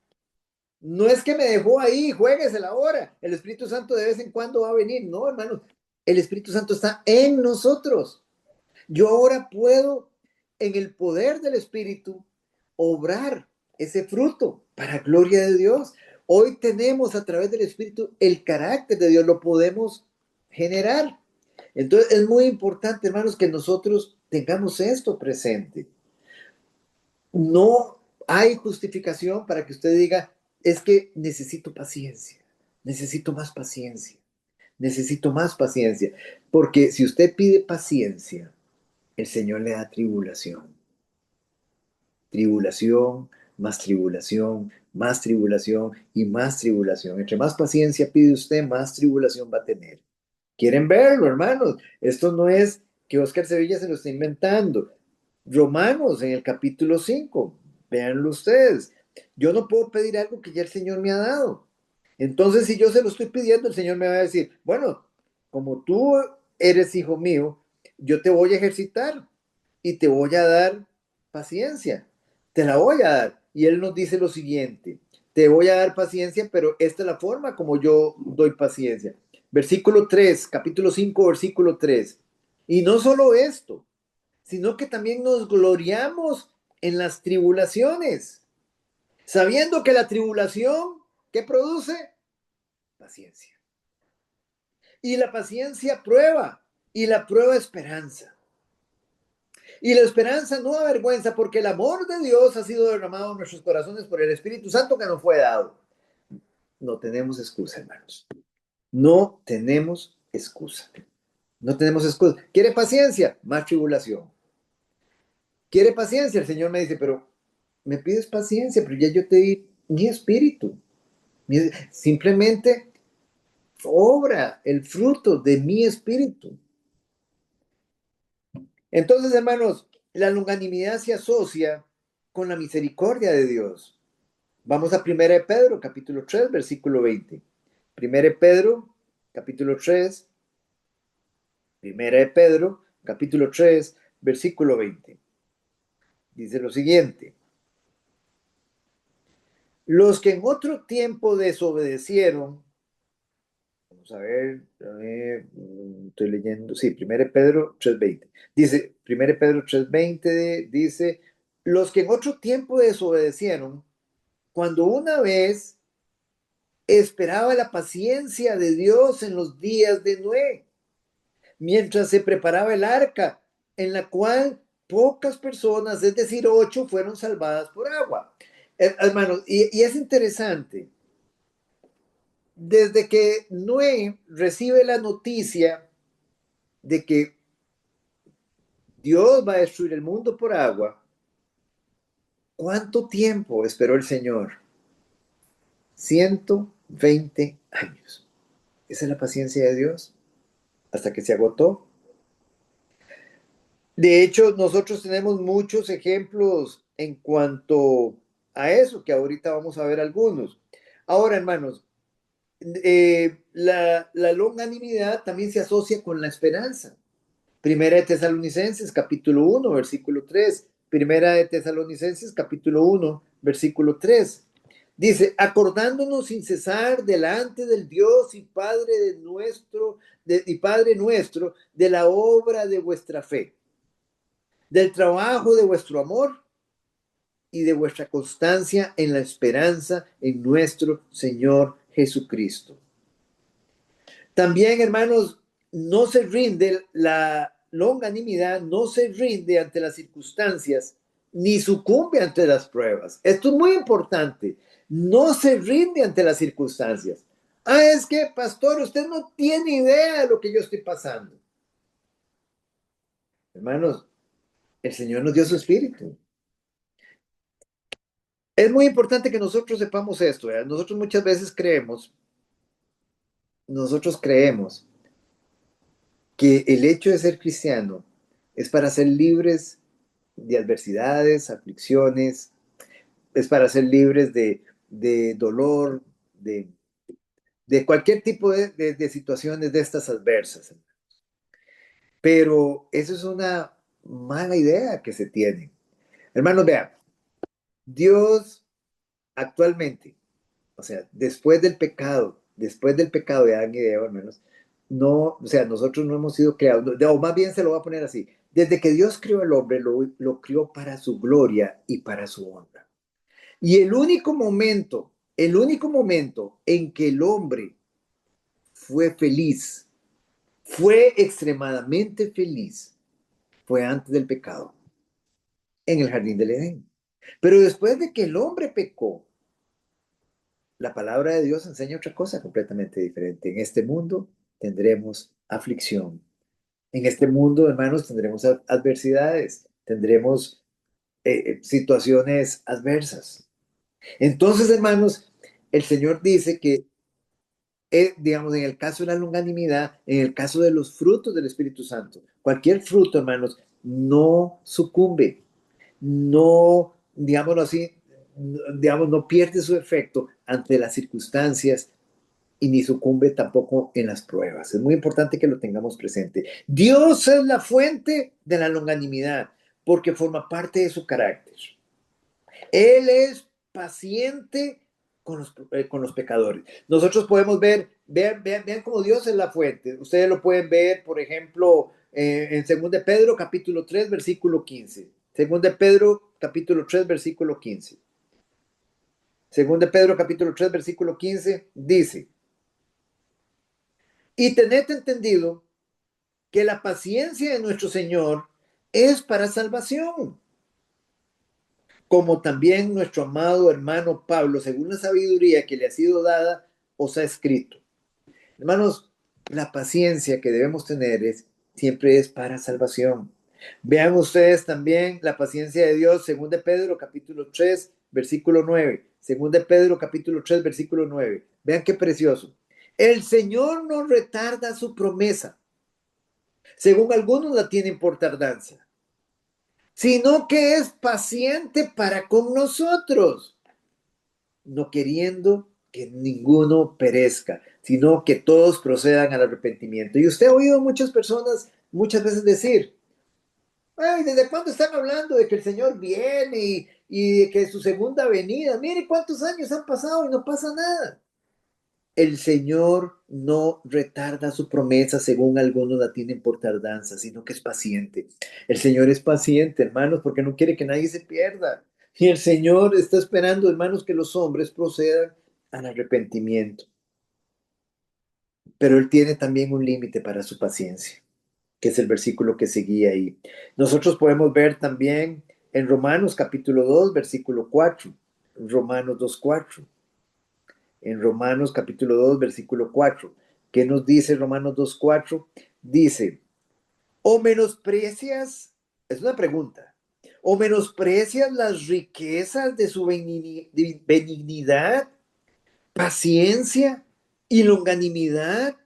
No es que me dejó ahí, juéguesela ahora. El Espíritu Santo de vez en cuando va a venir. No, hermanos, el Espíritu Santo está en nosotros. Yo ahora puedo, en el poder del Espíritu, obrar ese fruto para gloria de Dios. Hoy tenemos a través del Espíritu el carácter de Dios, lo podemos generar. Entonces es muy importante, hermanos, que nosotros tengamos esto presente. No hay justificación para que usted diga, es que necesito más paciencia, necesito más paciencia. Porque si usted pide paciencia, el Señor le da tribulación. Tribulación, más tribulación, más tribulación y más tribulación. Entre más paciencia pide usted, más tribulación va a tener. ¿Quieren verlo, hermanos? Esto no es que Oscar Sevilla se lo está inventando. Romanos en el capítulo 5, véanlo ustedes. Yo no puedo pedir algo que ya el Señor me ha dado. Entonces, si yo se lo estoy pidiendo, el Señor me va a decir, bueno, como tú eres hijo mío, yo te voy a ejercitar y te voy a dar paciencia. Te la voy a dar. Y Él nos dice lo siguiente, te voy a dar paciencia, pero esta es la forma como yo doy paciencia. Versículo 3, capítulo 5, versículo 3. Y no solo esto, sino que también nos gloriamos en las tribulaciones, sabiendo que la tribulación, ¿qué produce? Paciencia. Y la paciencia prueba, y la prueba esperanza. Y la esperanza no avergüenza, porque el amor de Dios ha sido derramado en nuestros corazones por el Espíritu Santo que nos fue dado. No tenemos excusa, hermanos. No tenemos excusa. No tenemos excusa. ¿Quiere paciencia? Más tribulación. ¿Quiere paciencia? El Señor me dice, pero me pides paciencia, pero ya yo te di mi espíritu. Simplemente obra el fruto de mi espíritu. Entonces, hermanos, la longanimidad se asocia con la misericordia de Dios. Vamos a 1 de Pedro, capítulo 3, versículo 20. 1 de Pedro, capítulo 3, 1 de Pedro, capítulo 3, versículo 20. Dice lo siguiente. Los que en otro tiempo desobedecieron, vamos a ver, estoy leyendo, sí, 1 Pedro 3:20. Dice, 1 Pedro 3:20 dice, los que en otro tiempo desobedecieron, cuando una vez esperaba la paciencia de Dios en los días de Noé, mientras se preparaba el arca, en la cual pocas personas, es decir, 8, fueron salvadas por agua. Hermanos, y es interesante, desde que Noé recibe la noticia de que Dios va a destruir el mundo por agua, ¿cuánto tiempo esperó el Señor? 120 años. Esa es la paciencia de Dios, hasta que se agotó. De hecho, nosotros tenemos muchos ejemplos en cuanto a eso, que ahorita vamos a ver algunos. Ahora, hermanos, la longanimidad también se asocia con la esperanza. Primera de Tesalonicenses, capítulo 1, versículo 3. Primera de Tesalonicenses, capítulo 1, versículo 3. Dice, acordándonos sin cesar delante del Dios y Padre y Padre nuestro, de la obra de vuestra fe, del trabajo de vuestro amor y de vuestra constancia en la esperanza en nuestro Señor Jesucristo. También, hermanos, no se rinde la longanimidad, no se rinde ante las circunstancias, ni sucumbe ante las pruebas. Esto es muy importante. No se rinde ante las circunstancias. Ah, es que, pastor, usted no tiene idea de lo que yo estoy pasando. Hermanos, el Señor nos dio su espíritu. Es muy importante que nosotros sepamos esto. ¿Verdad? Nosotros creemos que el hecho de ser cristiano es para ser libres de adversidades, aflicciones, es para ser libres de dolor, de, de cualquier tipo de situaciones de estas adversas. Pero eso es una mala idea que se tiene. Hermanos, vean, Dios actualmente, o sea, después del pecado de Adán y de Eva, hermanos, no, o sea, nosotros no hemos sido creados, o más bien se lo voy a poner así, desde que Dios creó al hombre, lo creó para su gloria y para su honra. Y el único momento en que el hombre fue feliz, fue extremadamente feliz, fue antes del pecado, en el jardín del Edén. Pero después de que el hombre pecó, la palabra de Dios enseña otra cosa completamente diferente. En este mundo tendremos aflicción. En este mundo, hermanos, tendremos adversidades, tendremos situaciones adversas. Entonces, hermanos, el Señor dice que, digamos, en el caso de la longanimidad, en el caso de los frutos del Espíritu Santo, cualquier fruto, hermanos, no sucumbe, no, digámoslo así, digamos, no pierde su efecto ante las circunstancias y ni sucumbe tampoco en las pruebas. Es muy importante que lo tengamos presente. Dios es la fuente de la longanimidad porque forma parte de su carácter. Él es paciente con los pecadores. Nosotros podemos vean cómo Dios es la fuente. Ustedes lo pueden ver, por ejemplo, en 2 de Pedro, capítulo 3, versículo 15. 2 de Pedro, capítulo 3, versículo 15. 2 de Pedro, capítulo 3, versículo 15, dice, y tened entendido que la paciencia de nuestro Señor es para salvación, como también nuestro amado hermano Pablo, según la sabiduría que le ha sido dada, os ha escrito. Hermanos, la paciencia que debemos tener siempre es para salvación. Vean ustedes también la paciencia de Dios, según de Pedro, capítulo 3, versículo 9. Según de Pedro, capítulo 3, versículo 9. Vean qué precioso. El Señor no retarda su promesa, según algunos la tienen por tardanza, sino que es paciente para con nosotros, no queriendo que ninguno perezca, sino que todos procedan al arrepentimiento. Y usted ha oído muchas personas muchas veces decir, ay, ¿desde cuándo están hablando de que el Señor viene y de que es su segunda venida? Mire cuántos años han pasado y no pasa nada. El Señor no retarda su promesa, según algunos la tienen por tardanza, sino que es paciente. El Señor es paciente, hermanos, porque no quiere que nadie se pierda. Y el Señor está esperando, hermanos, que los hombres procedan al arrepentimiento. Pero Él tiene también un límite para su paciencia, que es el versículo que seguía ahí. Nosotros podemos ver también en Romanos capítulo 2, versículo 4. Romanos 2, 4. En Romanos capítulo 2, versículo 4. ¿Qué nos dice Romanos 2, 4? Dice, o menosprecias, es una pregunta, o menosprecias las riquezas de su benignidad, paciencia y longanimidad,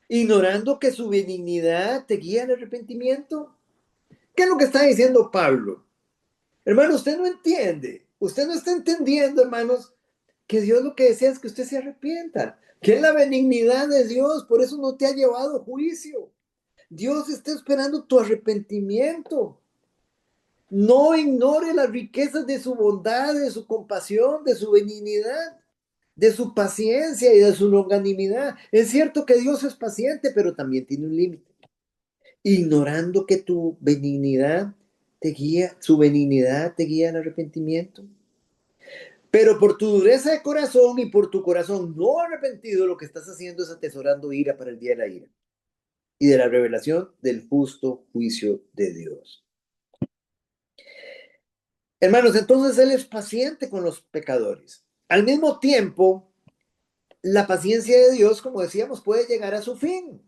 ignorando que su benignidad te guía al arrepentimiento. ¿Qué es lo que está diciendo Pablo? Hermano, usted no entiende, usted no está entendiendo, hermanos, que Dios lo que desea es que usted se arrepienta, que es la benignidad de Dios, por eso no te ha llevado a juicio. Dios está esperando tu arrepentimiento. No ignore las riquezas de su bondad, de su compasión, de su benignidad, de su paciencia y de su longanimidad. Es cierto que Dios es paciente, pero también tiene un límite. Ignorando que tu benignidad te guía, su benignidad te guía al arrepentimiento. Pero por tu dureza de corazón y por tu corazón no arrepentido, lo que estás haciendo es atesorando ira para el día de la ira y de la revelación del justo juicio de Dios. Hermanos, entonces Él es paciente con los pecadores. Al mismo tiempo, la paciencia de Dios, como decíamos, puede llegar a su fin.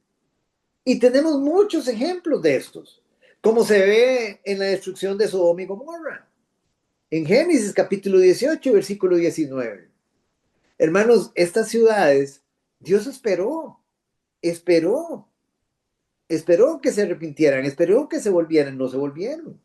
Y tenemos muchos ejemplos de estos, como se ve en la destrucción de Sodoma y Gomorra. En Génesis capítulo 18, versículo 19. Hermanos, estas ciudades, Dios esperó, esperó que se arrepintieran, esperó que se volvieran, no se volvieron.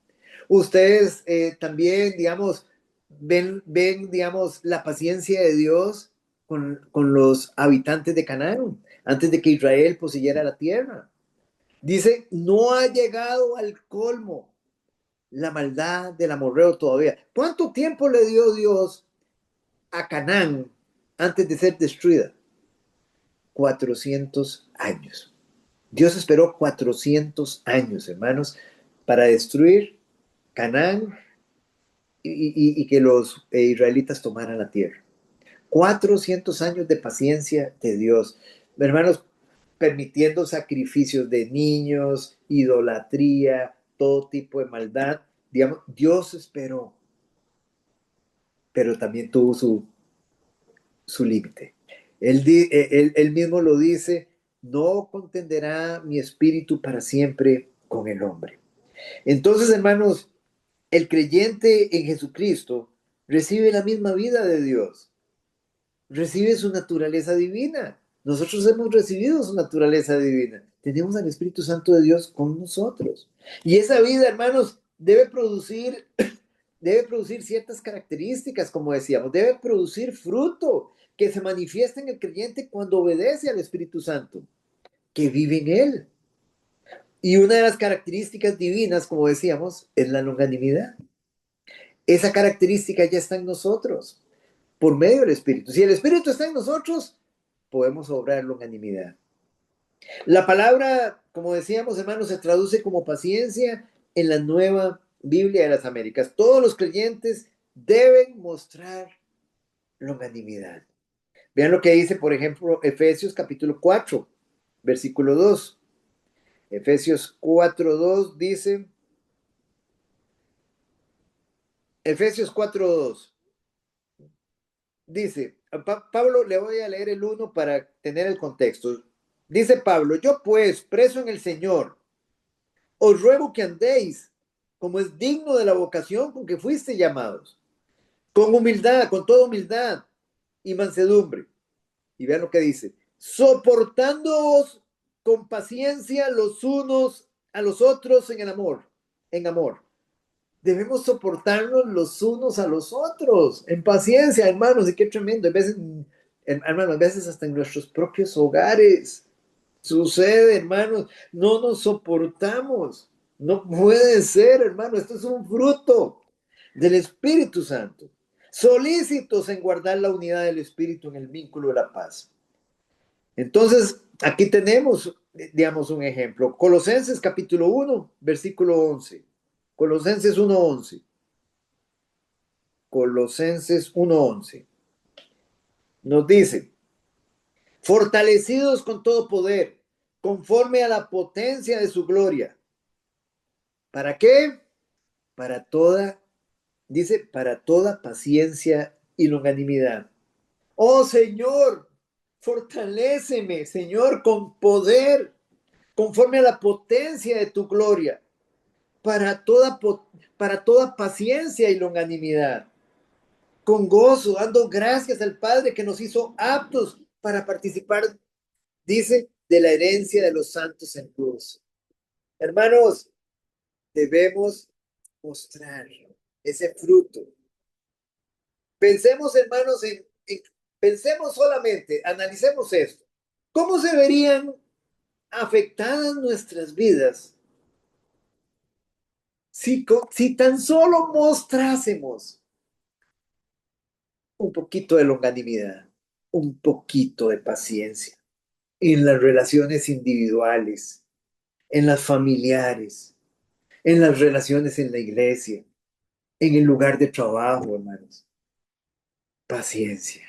Ustedes también, digamos, ven, digamos, la paciencia de Dios con los habitantes de Canaán, antes de que Israel poseyera la tierra. Dice, no ha llegado al colmo la maldad del amorreo todavía. ¿Cuánto tiempo le dio Dios a Canaán antes de ser destruida? 400 años. Dios esperó 400 años, hermanos, para destruir Canaán y que los israelitas tomaran la tierra. 400 años de paciencia de Dios. Hermanos, permitiendo sacrificios de niños, idolatría, todo tipo de maldad. Digamos, Dios esperó, pero también tuvo su límite. Él mismo lo dice, no contenderá mi espíritu para siempre con el hombre. Entonces, hermanos, el creyente en Jesucristo recibe la misma vida de Dios, recibe su naturaleza divina. Nosotros hemos recibido su naturaleza divina. Tenemos al Espíritu Santo de Dios con nosotros. Y esa vida, hermanos, debe producir ciertas características, como decíamos, debe producir fruto que se manifiesta en el creyente cuando obedece al Espíritu Santo, que vive en él. Y una de las características divinas, como decíamos, es la longanimidad. Esa característica ya está en nosotros por medio del Espíritu. Si el Espíritu está en nosotros, podemos obrar longanimidad. La palabra, como decíamos, hermanos, se traduce como paciencia en la nueva Biblia de las Américas. Todos los creyentes deben mostrar longanimidad. Vean lo que dice, por ejemplo, Efesios capítulo 4, versículo 2. Efesios 4, 2 dice, Efesios 4, 2 dice, Pablo, le voy a leer el 1 para tener el contexto. Dice Pablo, yo pues, preso en el Señor, os ruego que andéis como es digno de la vocación con que fuiste llamados, con humildad, con toda humildad y mansedumbre. Y vean lo que dice, soportándoos con paciencia los unos a los otros en el amor, en amor. Debemos soportarnos los unos a los otros, en paciencia, hermanos, y qué tremendo. Hermanos, a veces hasta en nuestros propios hogares sucede, hermanos, no nos soportamos. No puede ser, hermano, esto es un fruto del Espíritu Santo. Solícitos en guardar la unidad del Espíritu en el vínculo de la paz. Entonces, aquí tenemos, digamos, un ejemplo. Colosenses capítulo 1, versículo 11. Colosenses 1:11. Colosenses 1:11. Nos dice, fortalecidos con todo poder, conforme a la potencia de su gloria. ¿Para qué? Para toda, dice, para toda paciencia y longanimidad. Oh Señor, fortaléceme, Señor, con poder, conforme a la potencia de tu gloria, para toda, para toda paciencia y longanimidad, con gozo, dando gracias al Padre que nos hizo aptos para participar, dice, de la herencia de los santos en cruz. Hermanos, debemos mostrar ese fruto. Pensemos, hermanos, pensemos solamente, analicemos esto. ¿Cómo se verían afectadas nuestras vidas Si tan solo mostrásemos un poquito de longanimidad, un poquito de paciencia en las relaciones individuales, en las familiares, en las relaciones en la iglesia, en el lugar de trabajo, hermanos. Paciencia,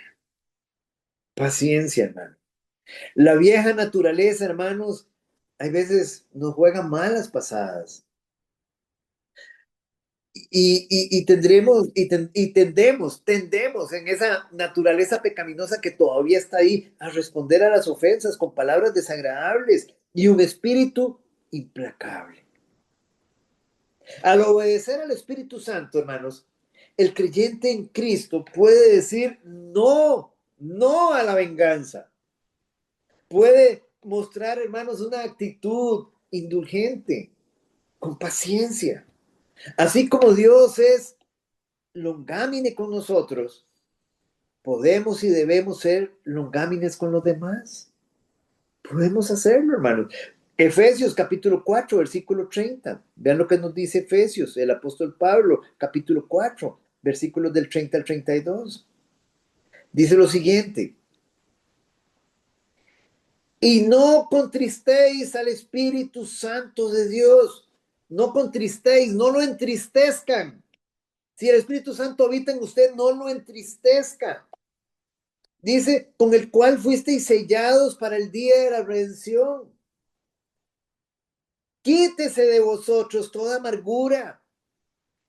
paciencia, hermano. La vieja naturaleza, hermanos, hay veces nos juega malas pasadas. Tendemos en esa naturaleza pecaminosa que todavía está ahí a responder a las ofensas con palabras desagradables y un espíritu implacable. Al obedecer al Espíritu Santo, hermanos, el creyente en Cristo puede decir no, no a la venganza. Puede mostrar, hermanos, una actitud indulgente, con paciencia. Así como Dios es longámine con nosotros, podemos y debemos ser longámines con los demás. Podemos hacerlo, hermanos. Efesios capítulo 4, versículo 30. Vean lo que nos dice Efesios, el apóstol Pablo, capítulo 4, versículos del 30 al 32. Dice lo siguiente: y no contristéis al Espíritu Santo de Dios. No contristéis, no lo entristezcan. Si el Espíritu Santo habita en usted, no lo entristezca. Dice, con el cual fuisteis sellados para el día de la redención. Quítese de vosotros toda amargura,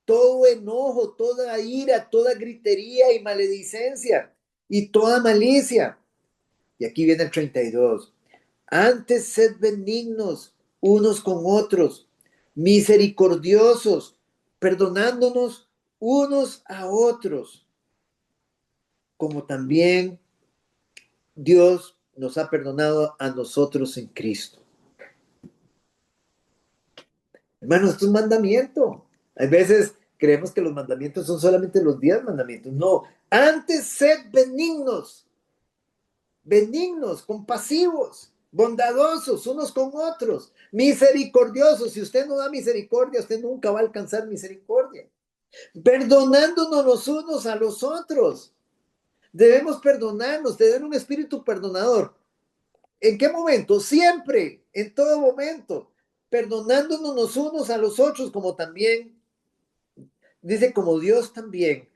todo enojo, toda ira, toda gritería y maledicencia y toda malicia. Y aquí viene el 32. Antes sed benignos unos con otros, misericordiosos, perdonándonos unos a otros, como también Dios nos ha perdonado a nosotros en Cristo. Hermanos, esto es un mandamiento. Hay veces creemos que los mandamientos son solamente los 10 mandamientos. No, antes sed benignos, benignos, compasivos, bondadosos unos con otros, misericordiosos. Si usted no da misericordia, usted nunca va a alcanzar misericordia. Perdonándonos los unos a los otros. Debemos perdonarnos, tener un espíritu perdonador. ¿En qué momento? Siempre, en todo momento. Perdonándonos los unos a los otros, como también, dice, como Dios también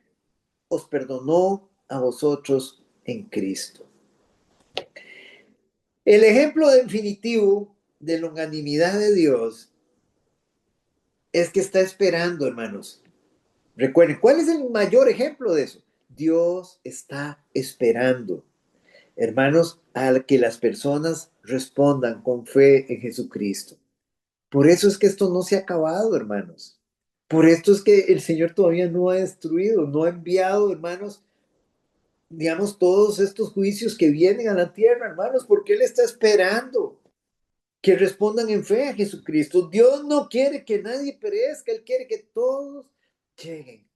os perdonó a vosotros en Cristo. El ejemplo definitivo de longanimidad de Dios es que está esperando, hermanos. Recuerden, ¿cuál es el mayor ejemplo de eso? Dios está esperando, hermanos, a que las personas respondan con fe en Jesucristo. Por eso es que esto no se ha acabado, hermanos. Por esto es que el Señor todavía no ha destruido, no ha enviado, hermanos, digamos, todos estos juicios que vienen a la tierra, hermanos, porque Él está esperando que respondan en fe a Jesucristo. Dios no quiere que nadie perezca, Él quiere que todos lleguen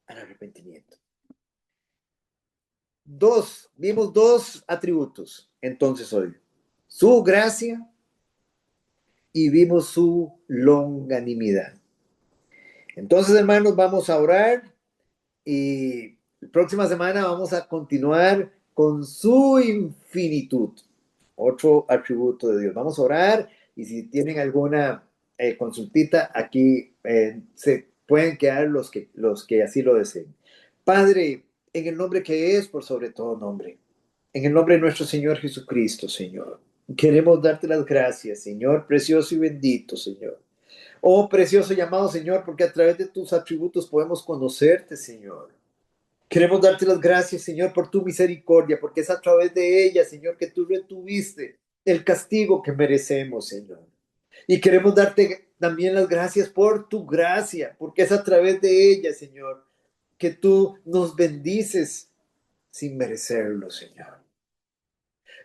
al arrepentimiento. Vimos dos atributos entonces hoy. Su gracia y vimos su longanimidad. Entonces, hermanos, vamos a orar y la próxima semana vamos a continuar con su infinitud, otro atributo de Dios. Vamos a orar y si tienen alguna consultita, aquí se pueden quedar los que así lo deseen. Padre, en el nombre que es por sobre todo nombre, en el nombre de nuestro Señor Jesucristo, Señor, queremos darte las gracias, Señor, precioso y bendito, Señor. Oh, precioso y amado Señor, porque a través de tus atributos podemos conocerte, Señor. Queremos darte las gracias, Señor, por tu misericordia, porque es a través de ella, Señor, que tú retuviste el castigo que merecemos, Señor. Y queremos darte también las gracias por tu gracia, porque es a través de ella, Señor, que tú nos bendices sin merecerlo, Señor.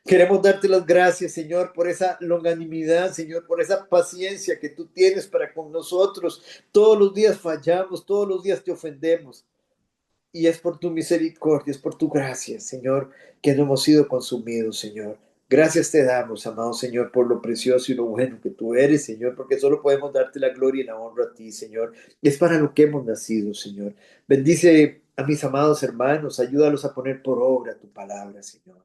Queremos darte las gracias, Señor, por esa longanimidad, Señor, por esa paciencia que tú tienes para con nosotros. Todos los días fallamos, todos los días te ofendemos. Y es por tu misericordia, es por tu gracia, Señor, que no hemos sido consumidos, Señor. Gracias te damos, amado Señor, por lo precioso y lo bueno que tú eres, Señor, porque solo podemos darte la gloria y la honra a ti, Señor. Es para lo que hemos nacido, Señor. Bendice a mis amados hermanos, ayúdalos a poner por obra tu palabra, Señor.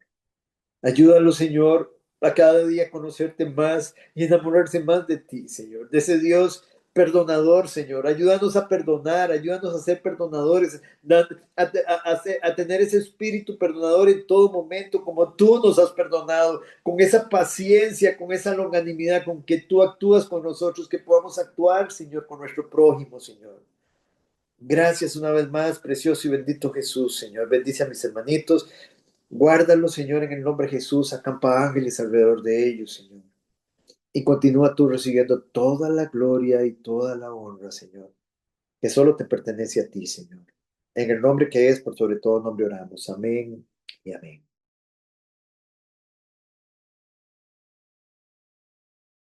Ayúdalo, Señor, a cada día conocerte más y enamorarse más de ti, Señor, de ese Dios perdonador, Señor. Ayúdanos a perdonar, ayúdanos a ser perdonadores, a tener ese espíritu perdonador en todo momento, como tú nos has perdonado, con esa paciencia, con esa longanimidad con que tú actúas con nosotros, que podamos actuar, Señor, con nuestro prójimo, Señor. Gracias una vez más, precioso y bendito Jesús, Señor. Bendice a mis hermanitos. Guárdalos, Señor, en el nombre de Jesús. Acampa ángeles alrededor de ellos, Señor. Y continúa tú recibiendo toda la gloria y toda la honra, Señor, que solo te pertenece a ti, Señor. En el nombre que es, por sobre todo nombre oramos. Amén y amén.